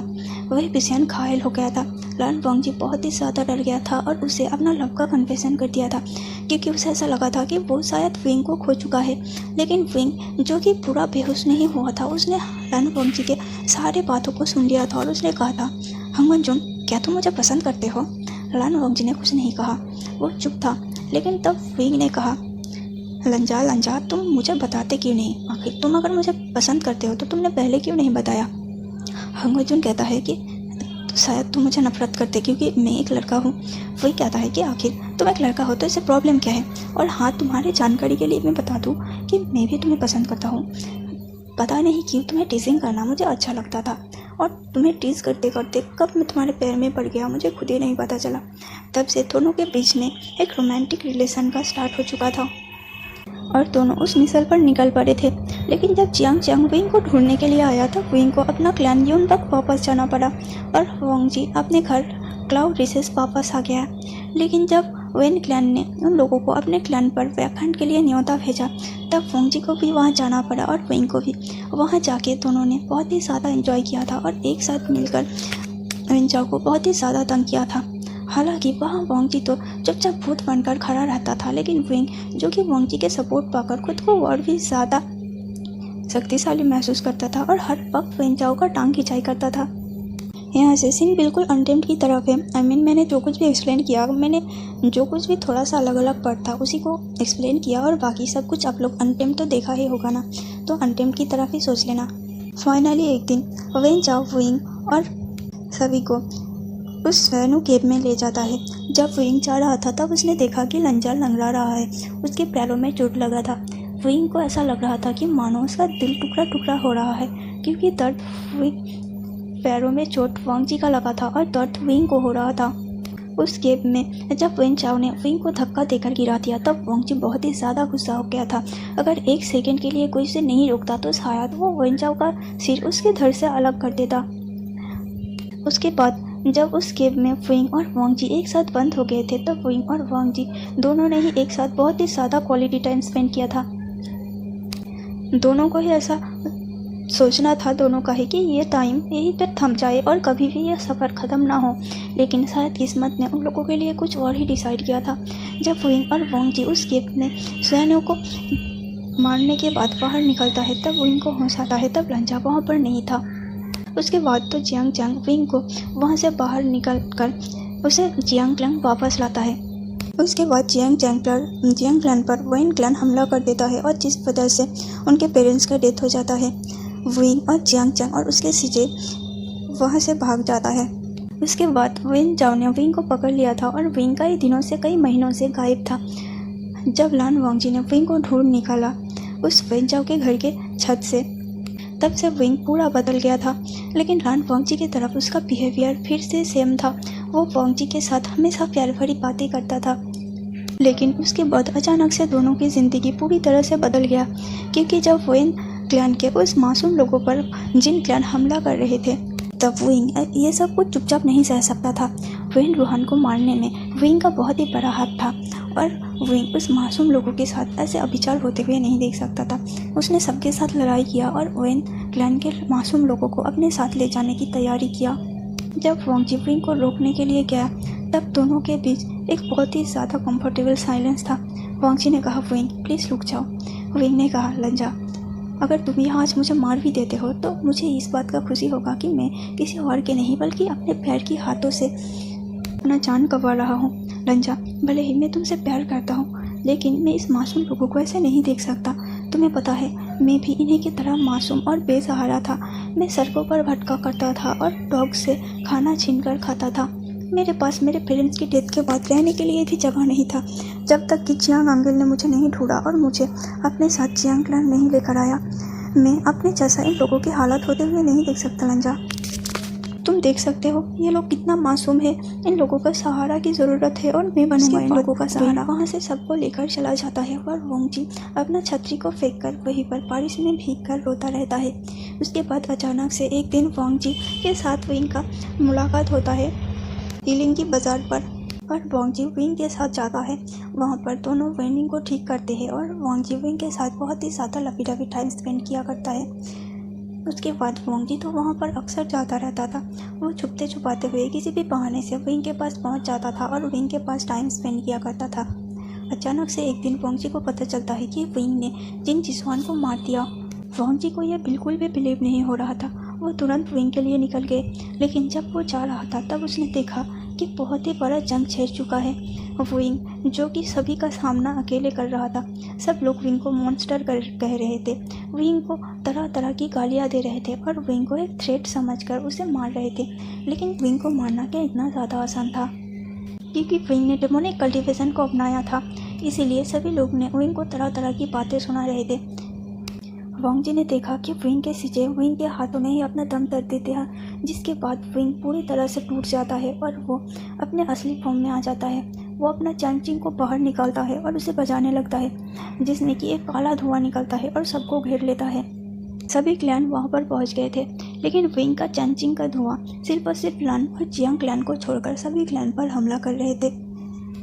A: वह बिसियन घायल हो गया था। लान वोंगजी बहुत ही ज़्यादा डर गया था और उसे अपना लव का कन्फेशन कर दिया था, क्योंकि उसे ऐसा लगा था कि वो शायद विंग को खो चुका है। लेकिन विंग, जो कि पूरा बेहोश नहीं हुआ था, उसने लान वोंगजी के सारे बातों को सुन लिया था और उसने कहा था, हंगवन जुन, क्या तुम मुझे पसंद करते हो? लान वोंगजी ने कुछ नहीं कहा, वो चुप था। लेकिन तब विंग ने कहा, लंजा, तुम मुझे बताते क्यों नहीं? आखिर तुम अगर मुझे पसंद करते हो तो तुमने पहले क्यों नहीं बताया? हंगवन जुन कहता है कि शायद तुम मुझे नफरत करते क्योंकि मैं एक लड़का हूँ। वही कहता है कि आखिर तुम एक लड़का हो तो इससे प्रॉब्लम क्या है? और हाँ, तुम्हारी जानकारी के लिए मैं बता दूँ कि मैं भी तुम्हें पसंद करता हूँ। पता नहीं क्यों तुम्हें टीजिंग करना मुझे अच्छा लगता था, और तुम्हें टीज करते करते कब मैं तुम्हारे पैर में पड़ गया मुझे खुद ही नहीं पता चला। तब से दोनों के बीच में एक रोमांटिक रिलेशन का स्टार्ट हो चुका था और दोनों उस मिसल पर निकल पड़े थे। लेकिन जब जियांग चैंग विंग को ढूंढने के लिए आया तब विंग को अपना क्लैन यून तक वापस जाना पड़ा और वोंगजी अपने घर क्लाउड रिसेस वापस आ गया। लेकिन जब वेन क्लैन ने उन लोगों को अपने क्लैन पर व्याख्यान के लिए न्योता भेजा तब वोंगजी को भी वहां जाना पड़ा और विंग को भी। वहां जाके दोनों ने बहुत ही ज़्यादा एंजॉय किया था और एक साथ मिलकर वेंचाओ को बहुत ही ज़्यादा तंग किया था। हालांकि वहाँ वोंगजी तो चुपचाप भूत बनकर खड़ा रहता था, लेकिन विंग, जो कि वोंगजी के सपोर्ट पाकर खुद को और भी ज़्यादा शक्तिशाली महसूस करता था और हर वक्त वेंचाओ का टांग खिंचाई करता था। यहाँ से सीन बिल्कुल अनटेम्ड की तरफ है। मैंने जो कुछ भी एक्सप्लेन किया, मैंने जो कुछ भी थोड़ा सा अलग अलग पार्ट था उसी को एक्सप्लेन किया, और बाकी सब कुछ आप लोग अनटेम्ड तो देखा ही होगा ना, तो अनटेम्ड की तरफ ही सोच लेना। फाइनली एक दिन वेंचाओ विंग और सभी को उस सैनु केव में ले जाता है। जब विंग जा रहा था तब उसने देखा कि लंजा लंगड़ा रहा है, उसके पैरों में चोट लगा था। विंग को ऐसा लग रहा था कि मानो उसका दिल टुकड़ा टुकड़ा हो रहा है, क्योंकि दर्द पैरों में चोट वोंगजी का लगा था और दर्द विंग को हो रहा था। उस केव में जब वेंचाओ ने विंग को धक्का देकर गिरा दिया तब वोंगजी बहुत ही ज़्यादा गुस्सा हो गया था। अगर एक सेकंड के लिए कोई उसे नहीं रोकता तो शायद वो वेंचाओ का सिर उसके धड़ से अलग कर देता। उसके बाद जब उस केव में विंग और वोंगजी एक साथ बंद हो गए थे तब विंग और वोंगजी दोनों ने ही एक साथ बहुत ही ज़्यादा क्वालिटी टाइम स्पेंड किया था। दोनों को ही ऐसा सोचना था, दोनों का ही, कि ये टाइम यहीं पर थम जाए और कभी भी यह सफ़र ख़त्म ना हो। लेकिन शायद किस्मत ने उन लोगों के लिए कुछ और ही डिसाइड किया था। जब विंग और वोंगजी उस केव में सैनियों को मारने के बाद बाहर निकलता है तब विंग को होश आता है, तब लंजा वहाँ पर नहीं था। उसके बाद तो जियांग चैंग विंग को वहाँ से बाहर निकल कर उसे जियांग क्लैन वापस लाता है। उसके बाद जियांग क्लैन पर वेन क्लैन हमला कर देता है और जिस वजह से उनके पेरेंट्स का डेथ हो जाता है। विंग और जियांग चैंग और उसके सीजे वहाँ से भाग जाता है। उसके बाद वेन जाओ ने विंग को पकड़ लिया था और विंग कई दिनों से, कई महीनों से गायब था। जब लान वोंगजी ने विंग को ढूंढ निकाला उस वेन जाओ के घर के छत से, तब से विंग पूरा बदल गया था। लेकिन लान वोंगजी की तरफ उसका बिहेवियर फिर से सेम था। वो वोंगजी के साथ हमेशा प्यार भरी बातें करता था। लेकिन उसके बाद अचानक से दोनों की ज़िंदगी पूरी तरह से बदल गया, क्योंकि जब वेन क्लैन के उस मासूम लोगों पर जिन क्लैन हमला कर रहे थे तब विंग ये सब कुछ चुपचाप नहीं सह सकता था। वेन रूहान को मारने में विंग का बहुत ही बड़ा हाथ था और विंग उस मासूम लोगों के साथ ऐसे अविचार होते हुए नहीं देख सकता था। उसने सबके साथ लड़ाई किया और वेन क्लैन के मासूम लोगों को अपने साथ ले जाने की तैयारी किया। जब वोंगजी विंग को रोकने के लिए गया तब दोनों के बीच एक बहुत ही ज़्यादा कंफर्टेबल साइलेंस था। वोंगजी ने कहा, विंग प्लीज़ रुक जाओ। विंग ने कहा, लंजा, अगर तुम यहाँ आज मुझे मार भी देते हो तो मुझे इस बात का खुशी होगा कि मैं किसी और के नहीं बल्कि अपने पैर की हाथों से अपना जान गंवा रहा हूँ। लंजा, भले ही मैं तुमसे प्यार करता हूँ लेकिन मैं इस मासूम लोगों को ऐसे नहीं देख सकता। तुम्हें पता है मैं भी इन्हीं की तरह मासूम और बेसहारा था। मैं सड़कों पर भटका करता था और डॉग से खाना छीन कर खाता था। मेरे पास मेरे पेरेंट्स की डेथ के बाद रहने के लिए भी जगह नहीं था। जब तक कि जियांग अंकल ने मुझे नहीं ढूंढा और मुझे अपने साथ जियांग क्लैन नहीं लेकर आया, मैं अपने जैसा इन लोगों की हालत होते हुए नहीं देख सकता। लंजा, तुम देख सकते हो ये लोग कितना मासूम है, इन लोगों का सहारा की ज़रूरत है और मैं बनूंगा इन लोगों का सहारा। वहाँ से सबको लेकर चला जाता है और वोंगजी अपना छतरी को फेंक कर वहीं पर बारिश में भीग कर रोता रहता है। उसके बाद अचानक से एक दिन वोंगजी के साथ विंग का मुलाकात होता है इलिंग की बाजार पर और वोंगजी विंग के साथ जाता है। वहाँ पर दोनों विंग को ठीक करते हैं और वोंगजी विंग के साथ बहुत ही ज़्यादा लवी टाइम स्पेंड किया करता है। उसके बाद वोंगजी तो वहाँ पर अक्सर जाता रहता था। वो छुपते छुपाते हुए किसी भी बहाने से विंग के पास पहुँच जाता था और विंग के पास टाइम स्पेंड किया करता था। अचानक से एक दिन वोंगजी को पता चलता है कि विंग ने जिन जिसवान को मार दिया। वोंगजी को यह बिल्कुल भी बिलीव नहीं हो रहा था। वो तुरंत विंग के लिए निकल गए, लेकिन जब वो जा रहा था तब उसने देखा कि बहुत ही बड़ा जंग छिड़ चुका है। विंग जो कि सभी का सामना अकेले कर रहा था। सब लोग विंग को मॉन्स्टर कह रहे थे, विंग को तरह तरह की गालियाँ दे रहे थे और विंग को एक थ्रेट समझकर उसे मार रहे थे। लेकिन विंग को मारना क्या इतना ज़्यादा आसान था, क्योंकि विंग ने डेमोनिक कल्टीवेशन को अपनाया था। इसीलिए सभी लोग ने विंग को तरह तरह की बातें सुना रहे थे। वोंगजी ने देखा कि विंग के सिजे विंग के हाथों में ही अपना दम कर देते हैं, जिसके बाद विंग पूरी तरह से टूट जाता है और वो अपने असली फॉर्म में आ जाता है। वो अपना चैंचिंग को बाहर निकालता है और उसे बजाने लगता है, जिसमें कि एक काला धुआं निकलता है और सबको घेर लेता है। सभी क्लैन वहाँ पर पहुँच गए थे, लेकिन विंग का चैंचिंग का धुआं सिर्फ और सिर्फ लन और जियांग क्लैन को छोड़कर सभी क्लैन पर हमला कर रहे थे।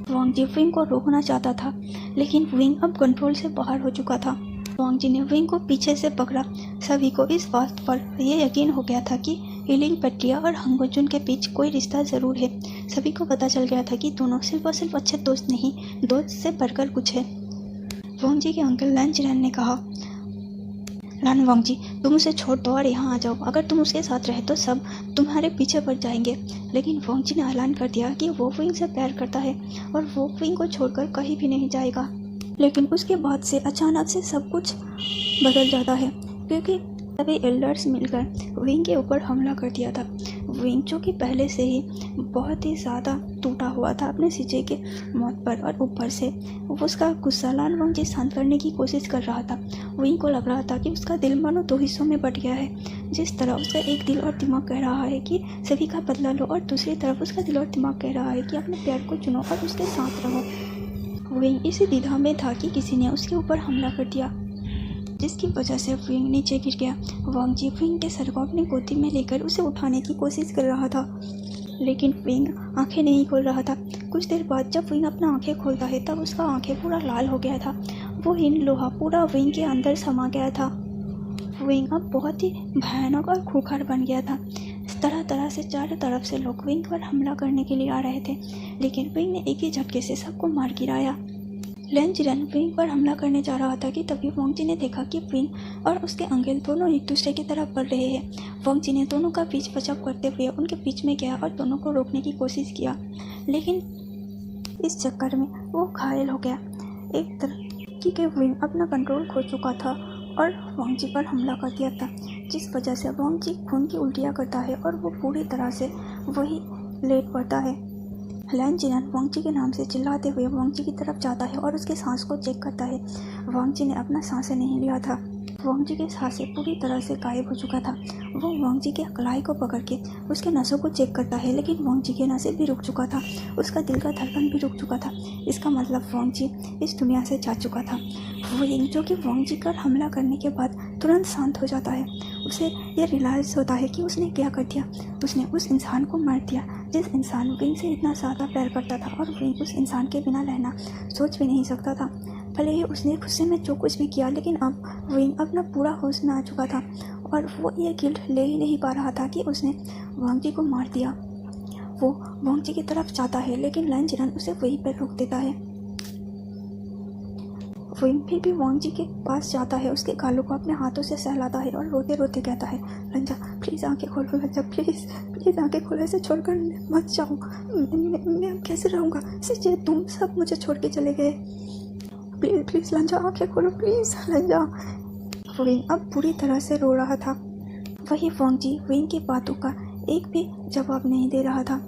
A: वोंगजी विंग को रोकना चाहता था, लेकिन विंग अब कंट्रोल से बाहर हो चुका था। वोंगजी ने विंग को पीछे से पकड़ा। सभी को इस बात पर यह यकीन हो गया था कि हीलिंग पेट्रिया और हंगोजुन के बीच कोई रिश्ता ज़रूर है। सभी को पता चल गया था कि दोनों सिर्फ और सिर्फ अच्छे दोस्त नहीं, दोस्त से बढ़कर कुछ है। वोंगजी के अंकल लन जिरन ने कहा, लन वोंगजी, तुम उसे छोड़ दो और यहाँ आ जाओ। अगर तुम उसके साथ रहे तो सब तुम्हारे पीछे पड़ जाएंगे। लेकिन वोंगजी ने ऐलान कर दिया कि वो विंग से प्यार करता है और वो विंग को छोड़कर कहीं भी नहीं जाएगा। लेकिन उसके बाद से अचानक से सब कुछ बदल जाता है, क्योंकि सभी एल्डर्स मिलकर विंग के ऊपर हमला कर दिया था। विंग जो कि पहले से ही बहुत ही ज़्यादा टूटा हुआ था अपने सिजे के मौत पर, और ऊपर से उसका गुस्सा लन वोंगजी शांत करने की कोशिश कर रहा था। विंग को लग रहा था कि उसका दिल मानो दो हिस्सों में बट गया है। जिस तरह उसका एक दिल और दिमाग कह रहा है कि सभी का बदला लो, और दूसरी तरफ उसका दिल और दिमाग कह रहा है कि अपने प्यार को चुनो और उसके साथ रहो। विंग इसी द्विधा में था कि किसी ने उसके ऊपर हमला कर दिया, जिसकी वजह से विंग नीचे गिर गया। वोंगजी विंग के सर को अपनी गोदी में लेकर उसे उठाने की कोशिश कर रहा था, लेकिन विंग आंखें नहीं खोल रहा था। कुछ देर बाद जब विंग अपना आंखें खोलता है तब उसका आंखें पूरा लाल हो गया था। वो हीन लोहा पूरा विंग के अंदर समा गया था। विंग अब बहुत ही भयानक और खूंखार बन गया था। तरह तरह से चारों तरफ से लोग विंग पर हमला करने के लिए आ रहे थे, लेकिन विंग ने एक ही झटके से सबको मार गिराया। लन जिरन विंग पर हमला करने जा रहा था कि तभी वोंगजी ने देखा कि विंग और उसके अंकल दोनों एक दूसरे की तरफ बढ़ रहे हैं। वोंगजी ने दोनों का बीच बचाव करते हुए उनके बीच में गया और दोनों को रोकने की कोशिश किया, लेकिन इस चक्कर में वो घायल हो गया। एक तरह की विंग अपना कंट्रोल खो चुका था और वोंगजी पर हमला कर दिया था, जिस वजह से वोंगजी खून की उल्टियाँ करता है और वो पूरी तरह से वही लेट पड़ता है। लन जिरन वोंगजी के नाम से चिल्लाते हुए वोंगजी की तरफ जाता है और उसके सांस को चेक करता है। वोंगजी ने अपना सांसें नहीं लिया था। वोंगजी के सांसें पूरी तरह से गायब हो चुका था। वो वोंगजी के कलाई को पकड़ के उसके नसों को चेक करता है, लेकिन वोंगजी के नसें भी रुक चुका था, उसका दिल का धड़कन भी रुक चुका था। इसका मतलब वोंगजी इस दुनिया से जा चुका था। विंग जो कि वोंगजी पर हमला करने के बाद तुरंत शांत हो जाता है। उसे यह रियलाइज़ होता है कि उसने क्या कर दिया। उसने उस इंसान को मार दिया जिस इंसान विंग से इतना ज़्यादा प्यार करता था, और विंग उस इंसान के बिना रहना सोच भी नहीं सकता था। भले ही उसने गुस्से में जो कुछ भी किया, लेकिन अब विंग अपना पूरा होश में आ चुका था और वो ये गिल्ट ले ही नहीं पा रहा था कि उसने वोंगजी को मार दिया। वो वोंगजी की तरफ जाता है, लेकिन लन जिरन उसे वहीं पर रोक देता है। विंग फिर भी वोंगजी के पास जाता है, उसके गालों को अपने हाथों से सहलाता है और रोते रोते कहता है, लंजा प्लीज़ आंखें खोलो, लंजा प्लीज़ प्लीज़ आंखें खोलो, ऐसे छोड़कर मत जाओ। मैं कैसे रहूँगा, सिजे तुम सब मुझे छोड़ के चले गए। प्लीज़ प्लीज़ लंजा आंखें खोलो, प्लीज़ लंजा। विंग अब पूरी तरह से रो रहा था। वही वोंगजी विंग की बातों का एक भी जवाब नहीं दे रहा था।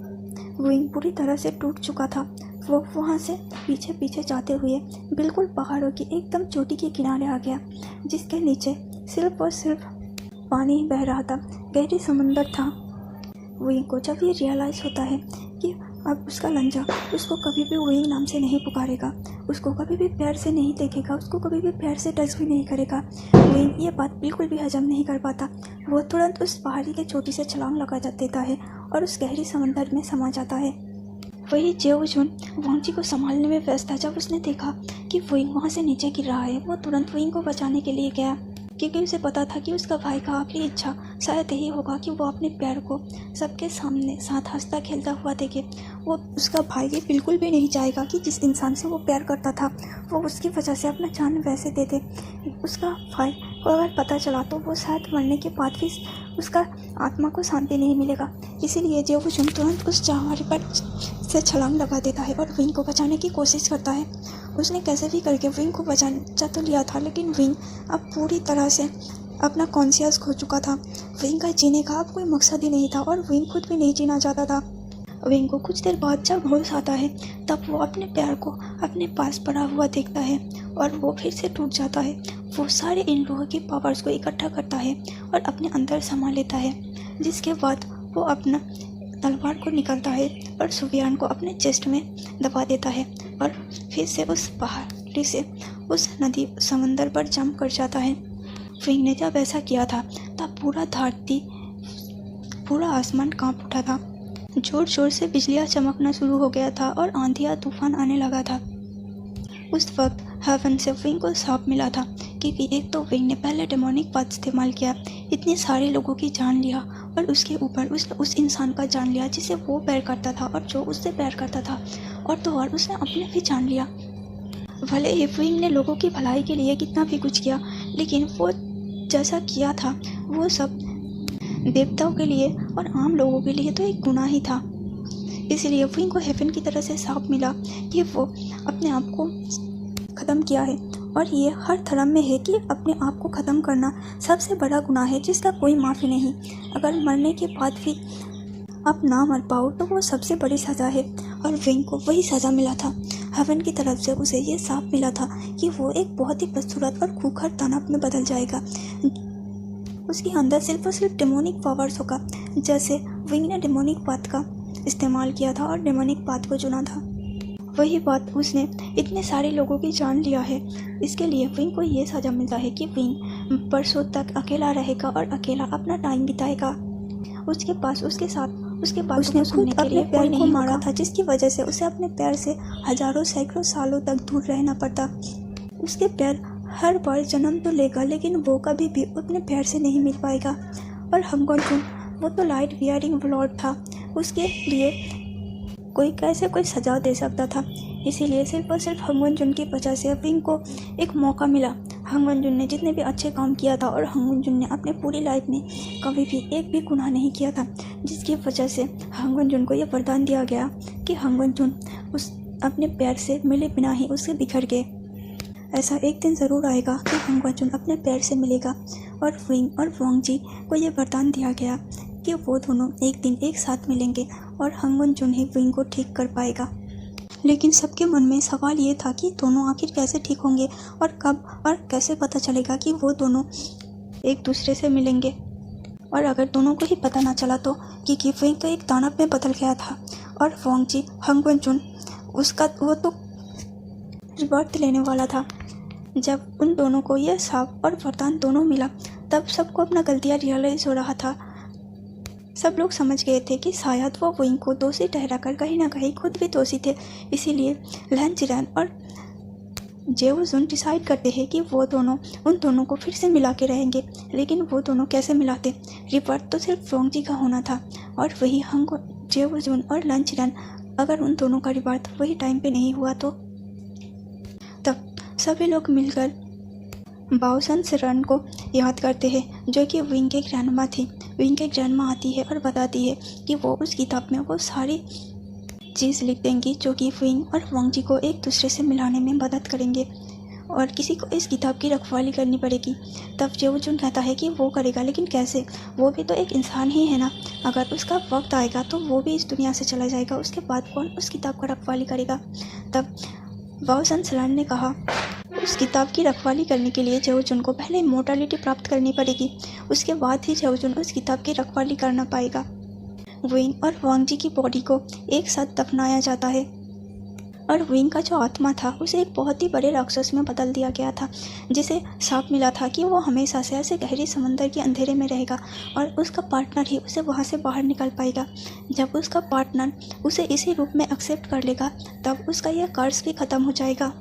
A: विंग पूरी तरह से टूट चुका था। वो वहाँ से पीछे पीछे जाते हुए बिल्कुल पहाड़ों की एकदम चोटी के किनारे आ गया, जिसके नीचे सिर्फ और सिर्फ पानी ही बह रहा था, गहरी समंदर था। विंग को जब ये रियलाइज़ होता है कि अब उसका लंजा उसको कभी भी विंग नाम से नहीं पुकारेगा, उसको कभी भी प्यार से नहीं देखेगा, उसको कभी भी प्यार से टच भी नहीं करेगा, विंग ये बात बिल्कुल भी हजम नहीं कर पाता। वो तुरंत उस पहाड़ी के चोटी से छलांग लगा देता है और उस गहरी समंदर में समा जाता है। वही जेओजुन वोंगजी को संभालने में व्यस्त था। जब उसने देखा कि विंग वहाँ से नीचे गिर रहा है, वो तुरंत विंग को बचाने के लिए गया। क्योंकि उसे पता था कि उसका भाई का आखिरी इच्छा शायद यही होगा कि वो अपने प्यार को सबके सामने साथ हंसता खेलता हुआ देखे। वो उसका भाई ये बिल्कुल भी नहीं चाहेगा कि जिस इंसान से वो प्यार करता था वो उसकी वजह से अपना जान वैसे दे दे। उसका भाई को अगर पता चला तो वो शायद मरने के बाद भी उसका आत्मा को शांति नहीं मिलेगा। इसीलिए जेवुजुन तुरंत उस चौबारे पर से छलांग लगा देता है और विंग को बचाने की कोशिश करता है। उसने कैसे भी करके विंग को बचा तो लिया था, लेकिन विंग अब पूरी तरह से अपना कॉन्शियस खो चुका था। विंग का जीने का अब कोई मकसद ही नहीं था और विंग खुद भी नहीं जीना चाहता था। विंग को कुछ देर बाद जब होश आता है तब वो अपने प्यार को अपने पास पड़ा हुआ देखता है और वो फिर से टूट जाता है। वो सारे इन लोगों की पावर्स को इकट्ठा करता है और अपने अंदर समा लेता है, जिसके बाद वो अपना तलवार को निकालता है और सुफियान को अपने चेस्ट में दबा देता है और फिर से उस पहाड़ी से उस नदी समंदर पर जंप कर जाता है। विंग ने जब ऐसा किया था तब पूरा आसमान कांप उठा था। जोर जोर से बिजलियाँ चमकना शुरू हो गया था और आंधियाँ तूफान आने लगा था। उस वक्त हेवन से विंग को श्राप मिला था, क्योंकि एक तो विंग ने पहले डेमोनिक पाथ इस्तेमाल किया, इतने सारे लोगों की जान लिया और उसके ऊपर उसने उस इंसान का जान लिया जिसे वो प्यार करता था और जो उससे प्यार करता था, और तो और उसने अपने भी जान लिया। भले ही विंग ने लोगों की भलाई के लिए कितना भी कुछ किया, लेकिन वो जैसा किया था वो सब देवताओं के लिए और आम लोगों के लिए तो एक गुनाह ही था। इसलिए विंग को हेवन की तरह से श्राप मिला कि वो अपने आप को ख़त्म किया है, और ये हर धर्म में है कि अपने आप को ख़त्म करना सबसे बड़ा गुनाह है जिसका कोई माफ़ी नहीं। अगर मरने के बाद भी आप ना मर पाओ तो वो सबसे बड़ी सज़ा है, और विंग को वही सज़ा मिला था। हेवन की तरफ से उसे ये श्राप मिला था कि वो एक बहुत ही बदसूरत और खूंखार दानव में बदल जाएगा। उसके अंदर सिर्फ और सिर्फ डेमोनिक पावर्स होगा, जैसे विंग ने डेमोनिक पाथ का इस्तेमाल किया था और डेमोनिक पाथ को चुना था। वही बात उसने इतने सारे लोगों की जान लिया है। इसके लिए विंग को ये सज़ा मिलता है कि विंग बरसों तक अकेला रहेगा और अकेला अपना टाइम बिताएगा। उसके पास उसने खुद अपने पैर को मारा था, जिसकी वजह से उसे अपने पैर से हजारों सैकड़ों सालों तक दूर रहना पड़ता। उसके पैर हर बार जन्म तो लेगा, लेकिन वो कभी भी अपने पैर से नहीं मिल पाएगा। और हंगोंजुन वो तो लाइट बियरिंग लॉर्ड था, उसके लिए कोई कैसे कोई सजा दे सकता था। इसीलिए सिर्फ और सिर्फ हंगोंजुन की वजह से विंग को एक मौका मिला। हंगोंजुन ने जितने भी अच्छे काम किया था और हंगोंजुन ने अपने पूरी लाइफ में कभी भी एक भी गुनाह नहीं किया था, जिसकी वजह से हंगोंजुन को यह वरदान दिया गया कि हंगोंजुन उस अपने पैर से मिले बिना ही उससे बिखर गए। ऐसा एक दिन ज़रूर आएगा कि हंगोंजुन अपने पैर से मिलेगा, और विंग और वोंगजी को यह वरदान दिया गया कि वो दोनों एक दिन एक साथ मिलेंगे और हंगोंजुन ही विंग को ठीक कर पाएगा। लेकिन सबके मन में सवाल ये था कि दोनों आखिर कैसे ठीक होंगे और कब, और कैसे पता चलेगा कि वो दोनों एक दूसरे से मिलेंगे। और अगर दोनों को ही पता ना चला तो, क्योंकि विंग तो एक दानव में बदल गया था और वोंगजी हंगोंजुन वो तो रिबर्थ लेने वाला था। जब उन दोनों को यह श्राप और वरदान दोनों मिला तब सबको अपना गलतियाँ रियलाइज़ हो रहा था। सब लोग समझ गए थे कि शायद वो विंग को दोषी ठहराकर कहीं ना कहीं खुद भी दोषी थे। इसीलिए लैन जिरैन और जेवुजुन डिसाइड करते हैं कि वो दोनों उन दोनों को फिर से मिला के रहेंगे। लेकिन वो दोनों कैसे मिलाते? रिबर्थ तो सिर्फ वोंगजी का होना था, और वही जेवुजुन और लैन जिरैन अगर उन दोनों का रिबर्थ वही टाइम पे नहीं हुआ तो तब सभी लोग मिलकर बाओसन सिरन को याद करते हैं, जो कि विंग के ग्रैंडमा थी। विंग के ग्रैंडमा आती है और बताती है कि वो उस किताब में वो सारी चीज़ लिख देंगी जो कि विंग और वोंगजी को एक दूसरे से मिलाने में मदद करेंगे, और किसी को इस किताब की रखवाली करनी पड़ेगी। तब जेवुजुन कहता है कि वो करेगा, लेकिन कैसे? वो भी तो एक इंसान ही है ना। अगर उसका वक्त आएगा तो वो भी इस दुनिया से चला जाएगा, उसके बाद कौन उस किताब का रखवाली करेगा? तब बाओसन सिरन ने कहा उस किताब की रखवाली करने के लिए जेवुजुन को पहले इमोर्टैलिटी प्राप्त करनी पड़ेगी, उसके बाद ही जेवुजुन उस किताब की रखवाली करना पाएगा। विंग और वोंगजी की बॉडी को एक साथ दफनाया जाता है, और विंग का जो आत्मा था उसे एक बहुत ही बड़े राक्षस में बदल दिया गया था, जिसे श्राप मिला था कि वो हमेशा से ऐसे गहरी समंदर के अंधेरे में रहेगा और उसका पार्टनर ही उसे वहाँ से बाहर निकाल पाएगा। जब उसका पार्टनर उसे इसी रूप में एक्सेप्ट कर लेगा तब उसका यह कर्ज भी ख़त्म हो जाएगा।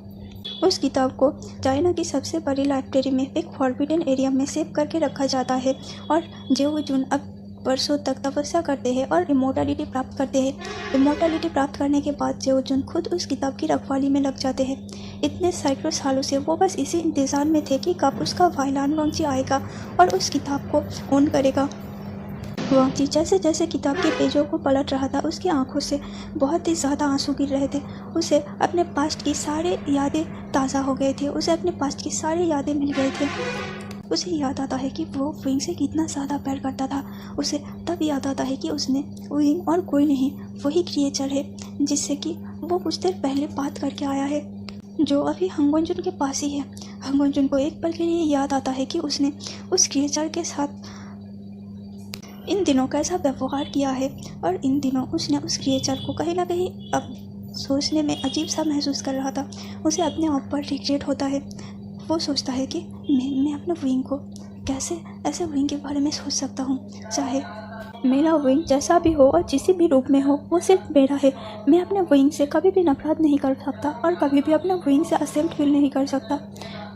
A: उस किताब को चाइना की सबसे बड़ी लाइब्रेरी में एक फॉरबिडन एरिया में सेव करके रखा जाता है और जेऊ जुन अब वर्षों तक तपस्या करते हैं और इमोर्टलिटी प्राप्त करते हैं। इमोर्टलिटी प्राप्त करने के बाद जेऊ जुन खुद उस किताब की रखवाली में लग जाते हैं। इतने सैकड़ों सालों से वो बस इसी इंतज़ार में थे कि कब उसका वाइलान वांगजी आएगा और उस किताब को ओन करेगा। वांगजी जैसे जैसे किताब के पेजों को पलट रहा था, उसकी आंखों से बहुत ही ज़्यादा आंसू गिर रहे थे। उसे अपने पास्ट की सारी यादें ताज़ा हो गए थे, उसे अपने पास्ट की सारी यादें मिल गए थे। उसे याद आता है कि वो विंग से कितना ज़्यादा प्यार करता था। उसे तब याद आता है कि उसने विंग और कोई नहीं, वही क्रिएचर है जिससे कि वो कुछ देर पहले बात करके आया है, जो अभी हंगवनजुन के पास ही है। हंगवनजुन को एक पल के लिए याद आता है कि उसने उस क्रिएचर के साथ इन दिनों कैसा व्यवहार किया है और इन दिनों उसने उस क्रिएचर को कहीं ना कहीं अब सोचने में अजीब सा महसूस कर रहा था। उसे अपने आप पर रिग्रेट होता है। वो सोचता है कि मैं अपने विंग को कैसे ऐसे विंग के बारे में सोच सकता हूँ। चाहे मेरा विंग जैसा भी हो और जिस भी रूप में हो, वो सिर्फ मेरा है। मैं अपने विंग से कभी भी नफरत नहीं कर सकता और कभी भी अपने विंग से असेम्ड फील नहीं कर सकता।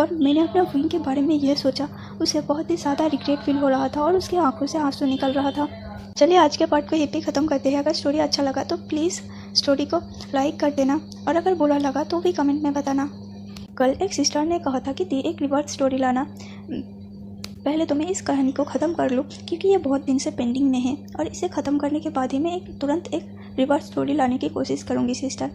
A: और मैंने अपने विंग के बारे में यह सोचा, उसे बहुत ही ज़्यादा रिग्रेट फील हो रहा था और उसकी आंखों से आंसू निकल रहा था। चलिए आज के पार्ट को यहीं पे ख़त्म करते हैं। अगर स्टोरी अच्छा लगा तो प्लीज़ स्टोरी को लाइक कर देना और अगर बुरा लगा तो भी कमेंट में बताना। कल एक सिस्टर ने कहा था कि दी एक रिवर्स स्टोरी लाना। पहले तो मैं इस कहानी को ख़त्म कर लूँ क्योंकि ये बहुत दिन से पेंडिंग में है और इसे ख़त्म करने के बाद ही मैं तुरंत एक रिवर्स स्टोरी लाने की कोशिश करूँगी सिस्टर।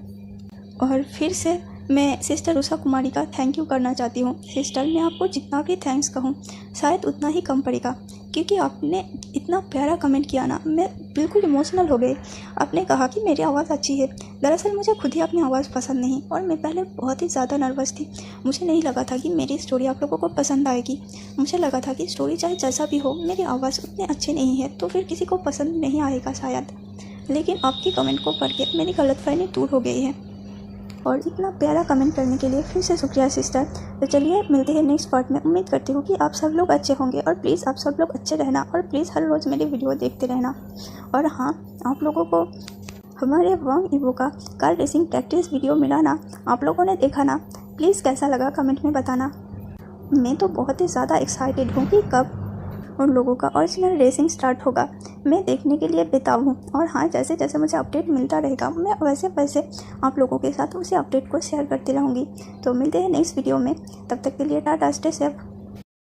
A: और फिर से मैं सिस्टर उषा कुमारी का थैंक यू करना चाहती हूँ। सिस्टर, मैं आपको जितना भी थैंक्स कहूँ शायद उतना ही कम पड़ेगा क्योंकि आपने इतना प्यारा कमेंट किया ना, मैं बिल्कुल इमोशनल हो गई। आपने कहा कि मेरी आवाज़ अच्छी है। दरअसल मुझे खुद ही अपनी आवाज़ पसंद नहीं और मैं पहले बहुत ही ज़्यादा नर्वस थी। मुझे नहीं लगा था कि मेरी स्टोरी आप लोगों को पसंद आएगी। मुझे लगा था कि स्टोरी चाहे जैसा भी हो, मेरी आवाज़ उतनी अच्छी नहीं है तो फिर किसी को पसंद नहीं आएगा शायद। लेकिन आपकी कमेंट को पढ़ के मेरी गलतफहमी दूर हो गई है और इतना प्यारा कमेंट करने के लिए फिर से शुक्रिया सिस्टर। तो चलिए मिलते हैं नेक्स्ट पार्ट में। उम्मीद करती हूँ कि आप सब लोग अच्छे होंगे और प्लीज़ आप सब लोग अच्छे रहना और प्लीज़ हर रोज़ मेरी वीडियो देखते रहना। और हाँ, आप लोगों को हमारे वांग इवो का कार रेसिंग प्रैक्टिस वीडियो मिला ना, आप लोगों ने देखा ना, प्लीज़ कैसा लगा कमेंट में बताना। मैं तो बहुत ही ज़्यादा एक्साइटेड हूँ कि कब उन लोगों का ओरिजिनल रेसिंग स्टार्ट होगा। मैं देखने के लिए बेताब हूँ। और हाँ, जैसे जैसे मुझे अपडेट मिलता रहेगा मैं वैसे वैसे आप लोगों के साथ उसी अपडेट को शेयर करती रहूँगी। तो मिलते हैं नेक्स्ट वीडियो में, तब तक के लिए टाटा, स्टे सेफ।